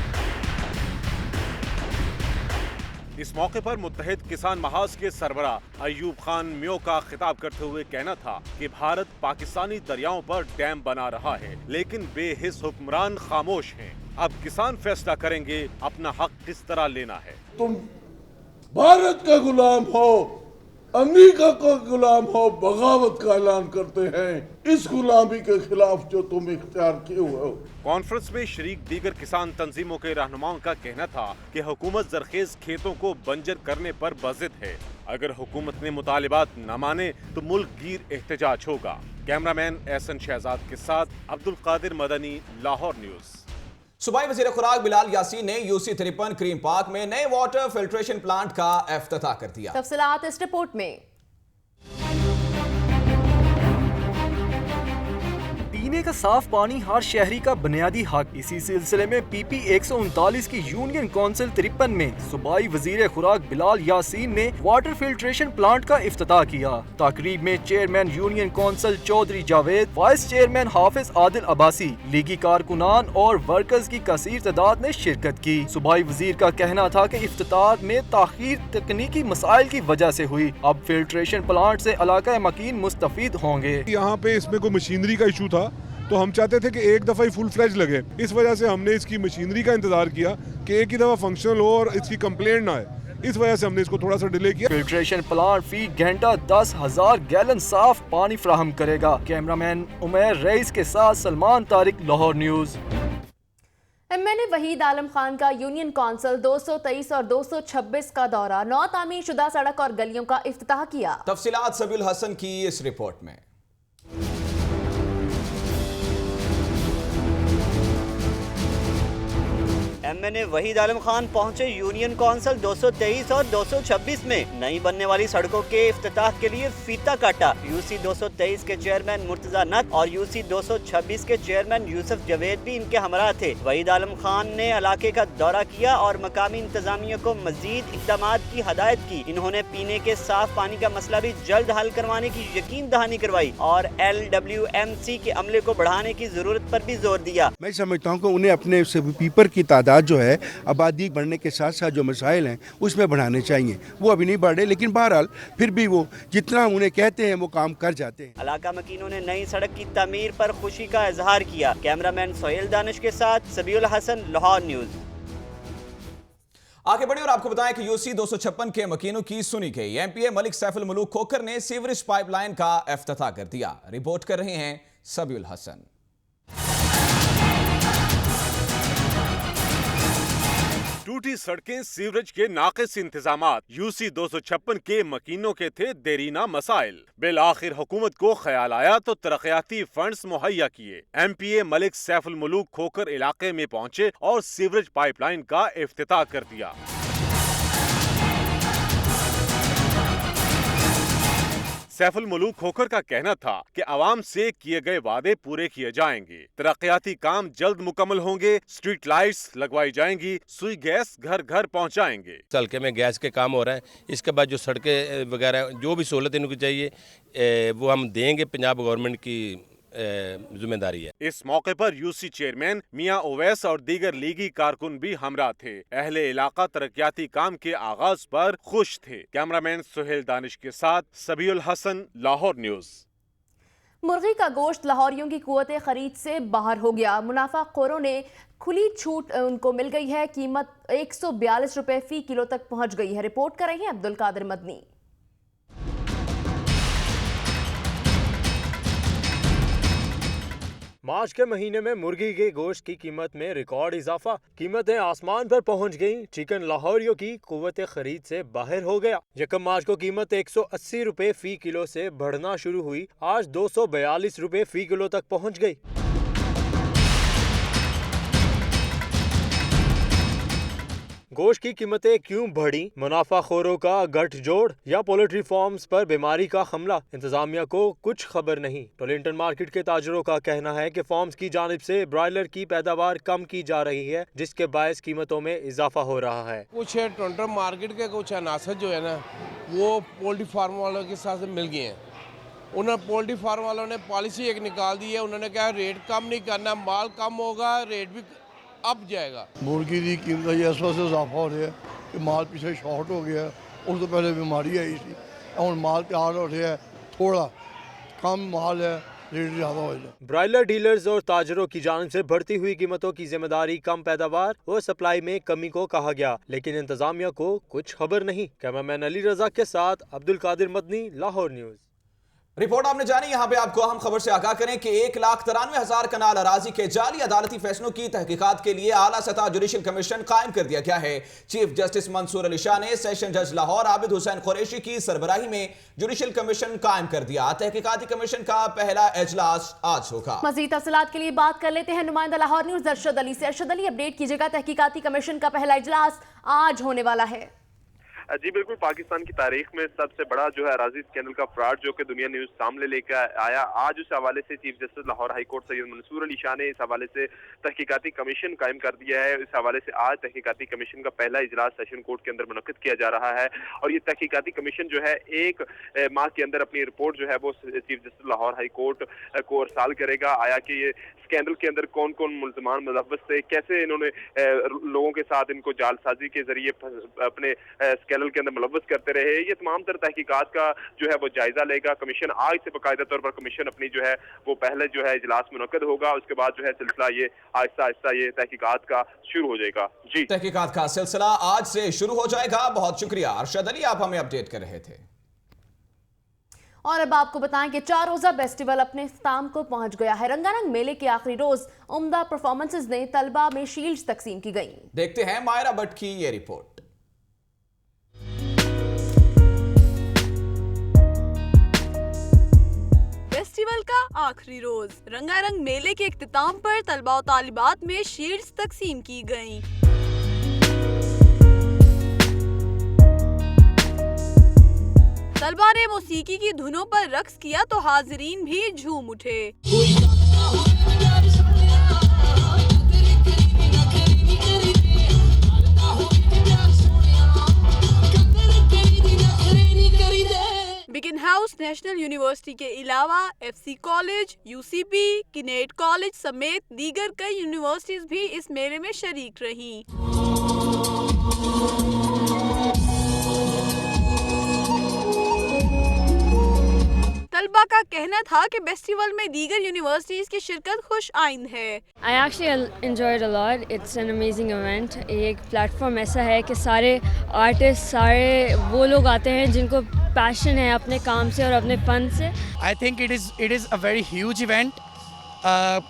इस मौके पर मुत्तहिद किसान महाज के सरबरा अयूब खान म्यो का खिताब करते हुए कहना था कि भारत पाकिस्तानी दरियाओं पर डैम बना रहा है, लेकिन बेहिस हुक्मरान खामोश हैं। अब किसान फैसला करेंगे अपना हक किस तरह लेना है। तुम भारत का गुलाम हो, अमेरिका का गुलाम हो, बगावत का ऐलान करते हैं इस गुलामी के खिलाफ जो तुम इख्तियार किए हुए हो। कॉन्फ्रेंस में शरीक दीगर किसान तंजीमों के रहनुमाओं का कहना था कि हुकूमत जरखेज खेतों को बंजर करने पर बज़िद है। अगर हुकूमत ने मुतालिबात न माने तो मुल्क गिर एहतजाज होगा। कैमरामैन एहसन शहजाद के साथ अब्दुल कादिर मदनी, लाहौर न्यूज़। सूबाई वज़ीर खुराक बिलाल यासीन ने यूसी 53 क्रीम पार्क में नए वाटर फिल्ट्रेशन प्लांट का इफ्तिताह कर दिया। तफसीलात इस रिपोर्ट में। पीने का साफ पानी हर शहरी का बुनियादी हक। इसी सिलसिले में PP 139 की यूनियन काउंसिल 53 में सूबाई वजीर खुराक बिलाल यासीन ने वाटर फिल्ट्रेशन प्लांट का इफ्तिताह किया। तकरीब में chairman union council Chaudhry Javed, vice chairman Hafiz Adil Abbasi, लीगी कारकुनान और वर्कर्स की कसीर तादाद ने शिरकत की। सूबाई वजीर का कहना था कि इफ्तिताह में ताखीर तकनीकी मसाइल की वजह से हुई। अब फिल्ट्रेशन प्लांट से इलाका मकीन मुस्तफीद होंगे। यहाँ पे इसमें कोई मशीनरी का इशू था तो हम चाहते थे कि एक दफ़ा ही फुल फ्लैज लगे। इस वजह से हमने इसकी मशीनरी का इंतजार किया कि एक ही दफ़ा फंक्शनल हो और इसकी कंप्लेंट ना आए। इस वजह से हमने इसको थोड़ा सा डिले किया। फिल्ट्रेशन प्लांट फी घंटा 10,000 गैलन साफ पानी फराहम करेगा। कैमरामैन उमैर रईस के साथ सलमान तारिक, लाहौर न्यूज़। MNA वहीद आलम खान का यूनियन काउंसिल 223 और 226 का दौरा, 9 तामीर शुदा सड़क और गलियों का इफ्तिताह किया। तफसीलात सबील हसन की इस रिपोर्ट में। MNA वहीद आलम खान पहुंचे यूनियन काउंसिल 223 और 226 में नई बनने वाली सड़कों के इफ्तिताह के लिए फीता काटा। UC 223 के चेयरमैन मुर्तजा नत और UC 226 के चेयरमैन यूसुफ जवेद भी इनके हमरा थे। वहीद आलम खान ने इलाके का दौरा किया और मकामी इंतजामिया को मजीद इक़दामात की हदायत की। इन्होंने पीने के साफ पानी का मसला भी जल्द हल करवाने की यकीन दहानी करवाई और LWMC के अमले को बढ़ाने की जरूरत पर भी जोर दिया। मैं समझता हूँ कि उन्हें अपने पीपर की तादाद जो है आबादी बढ़ने के साथ साथ जो मसाइल हैं उसमें बढ़ाने चाहिए। वो अभी नहीं बढ़ रहे, लेकिन बहरहाल फिर भी वो जितना उन्हें कहते हैं वो काम कर जाते हैं। इलाका मकीनों ने नई सड़क की तामीर पर खुशी का इजहार किया। कैमरामैन सोहेल दानिश के साथ सबीउल हसन, लाहौर न्यूज़। आगे बढ़े और आपको बताएं कि UC 256 के मकीनों की सुनी गई। MPA मलिक सैफुल मलूक खोखर ने सीवरेज पाइपलाइन का इफ्तिताह कर दिया। रिपोर्ट कर रहे हैं सबीउल हसन। टूटी सड़कें, सीवरेज के नाकिस इंतजामात, UC 256 के मकीनों के थे देरीना मसाइल। बिल आखिर हुकूमत को ख्याल आया तो तरक्याती फंड्स मुहैया किए। MPA मलिक सैफुल मलूक खोखर इलाके में पहुंचे और सीवरेज पाइपलाइन का इफ्तिताह कर दिया। सैफुल मलूक खोखर का कहना था कि आवाम से किए गए वादे पूरे किए जाएंगे। तरक्याती काम जल्द मुकम्मल होंगे, स्ट्रीट लाइट्स लगवाई जाएंगी, सुई गैस घर घर पहुंचाएंगे। हल्के में गैस के काम हो रहे हैं। इसके बाद जो सड़कें वगैरह जो भी सहूलत इनको चाहिए वो हम देंगे। पंजाब गवर्नमेंट की जिम्मेदारी है। इस मौके पर UC चेयरमैन मियां ओवैस और दीगर लीगी कारकुन भी हमरा थे। अहले इलाका तरक्याती काम के आगाज पर खुश थे। कैमरामैन सुहेल दानिश के साथ सबीउल हसन, लाहौर न्यूज़। मुर्गी का गोश्त लाहौरियों की कुव्वत खरीद से बाहर हो गया। मुनाफाखोरों ने खुली छूट उनको मिल गई है। कीमत 142 रुपए फी किलो तक पहुंच गई है। रिपोर्ट कर रहे हैं अब्दुल कादिर मदनी। मार्च के महीने में मुर्गी के गोश्त की कीमत में रिकॉर्ड इजाफा। कीमतें आसमान पर पहुंच गईं। चिकन लाहौरियों की कुव्वत खरीद से बाहर हो गया। 1 मार्च को कीमत 180 रुपए फी किलो से बढ़ना शुरू हुई। आज 242 रुपए फी किलो तक पहुंच गई। गोश्त की कीमतें क्यों बढ़ी? मुनाफाखोरों का गठजोड़ या पोल्ट्री फार्म्स पर बीमारी का हमला? इंतजामिया को कुछ खबर नहीं। टोलिंटन मार्केट के ताजरों का कहना है कि फार्म्स की जानिब से ब्रायलर की पैदावार कम की जा रही है, जिसके बायस कीमतों में इजाफा हो रहा है। कुछ टोलिंटन मार्केट के कुछ अनासर जो है ना वो पोल्ट्री फार्म वालों के साथ मिल गए हैं। उन्होंने पोल्ट्री फार्म वालों ने पॉलिसी एक निकाल दी है। उन्होंने कहा रेट कम नहीं करना, माल कम होगा, रेट भी अब जाएगा। मुर्गी की कीमत इस वजह से इजाफा हो रहा है कि माल पीछे शॉर्ट हो गया। उस तो पहले बीमारी आई थी और माल तैयार हो रहा है, थोड़ा कम माल है रेट ज़्यादा हो जाए। ब्रायलर डीलर्स और ताजरों की जानिब से बढ़ती हुई कीमतों की जिम्मेदारी कम पैदावार और सप्लाई में कमी को कहा गया, लेकिन इंतजामिया को कुछ खबर नहीं। कैमरामैन अली रजा के साथ अब्दुल कादिर मदनी, लाहौर न्यूज़। रिपोर्ट आपने जानी। यहाँ पे आपको अहम खबर से आगाह करें कि 1,93,000 कनाल अराजी के जाली अदालती फैसलों की तहकीकात के लिए आला सतह जुडिशल कमीशन कायम कर दिया गया है। चीफ जस्टिस मंसूर अली शाह ने सेशन जज लाहौर आबिद हुसैन कुरैशी की सरबराही में जुडिशल कमीशन कायम कर दिया। तहकीकाती कमीशन का पहला इजलास आज होगा। मजीद तफसीलात के लिए बात कर लेते हैं नुमाइंदा लाहौर न्यूज़ अरशद अली से। अरशद अली, अपडेट कीजिएगा, तहकीकाती कमीशन का पहला इजलास आज होने वाला है। जी बिल्कुल, पाकिस्तान की तारीख में सबसे बड़ा जो है अराजी स्कैंडल का फ्रॉड जो कि दुनिया न्यूज सामने लेकर आया, आज उस हवाले से chief justice Lahore high court Syed Mansoor Ali Shah ने इस हवाले से तहकीकाती कमीशन कायम कर दिया है। इस हवाले से आज तहकीकाती कमीशन का पहला इजलास सेशन कोर्ट के अंदर मुनक्किद किया जा रहा है और ये तहकीकाती कमीशन जो है 1 माह के अंदर अपनी रिपोर्ट जो है वो chief justice Lahore high court को अरसाल करेगा। आया कि ये स्कैंडल के अंदर कौन कौन मुल्ज़मान मुलव्वस थे, कैसे इन्होंने लोगों के साथ इनको जालसाजी के जरिए अपने स्कैंडल के अंदर मुलव्वस करते रहे, ये तमाम तर तहकीकात का जो है वो जायजा लेगा कमीशन। आज से बाकायदा तौर पर कमीशन अपनी जो है वो पहले जो है इजलास मुनक्किद होगा, उसके बाद जो है सिलसिला ये आहिस्ता आहिस्ता ये तहकीकात का शुरू हो जाएगा। जी, तहकीकात का सिलसिला आज से शुरू हो जाएगा। बहुत शुक्रिया अरशद अली, आप हमें अपडेट कर रहे थे। और अब आपको बताएं कि 4 रोजा फेस्टिवल अपने इख्तिताम को पहुंच गया है। रंगारंग मेले के आखिरी रोज उम्दा परफॉर्मेंसेस ने तलबा में शील्ड्स तकसीम की गई। देखते हैं मायरा भट्ट की ये रिपोर्ट। फेस्टिवल का आखिरी रोज रंगारंग मेले के इख्तिताम पर तलबा और तालिबात में शील्ड्स तकसीम की गयी। तलबा ने मौसीकी की धुनों पर रक्स किया तो हाजिरीन भी झूम उठे। बिगिन हाउस नेशनल यूनिवर्सिटी के अलावा FC college, UCP, Kinet college समेत दीगर कई यूनिवर्सिटीज भी इस मेले में शरीक रहीं। तलबा का कहना था कि फेस्टिवल में दीगर यूनिवर्सिटीज की शिरकत खुश आइंद है। I actually enjoyed a lot. It's an amazing event. एक प्लेटफॉर्म ऐसा है कि सारे आर्टिस्ट, सारे वो लोग आते हैं जिनको पैशन है अपने काम से और अपने फन से। I think it is a very huge event.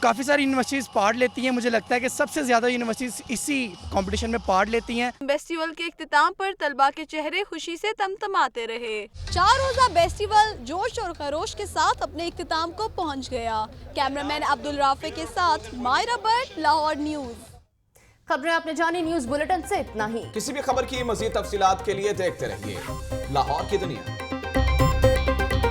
काफ़ी सारी यूनिवर्सिटीज़ पार्ट लेती हैं। मुझे लगता है कि सबसे ज़्यादा यूनिवर्सिटीज़ इसी कंपटीशन में पार्ट लेती हैं। फेस्टिवल के इख्तिताम पर तलबा के चेहरे खुशी से तमतमाते रहे। 4 रोजा फेस्टिवल जोश और खरोश के साथ अपने इख्तिताम को पहुंच गया। कैमरामैन अब्दुल राफे के साथ मायरा भट्ट, लाहौर न्यूज़। खबरें आपने जानी न्यूज़ बुलेटिन से इतना ही। किसी भी खबर की मज़ीद तफसीलात के लिए देखते रहिए लाहौर की दुनिया।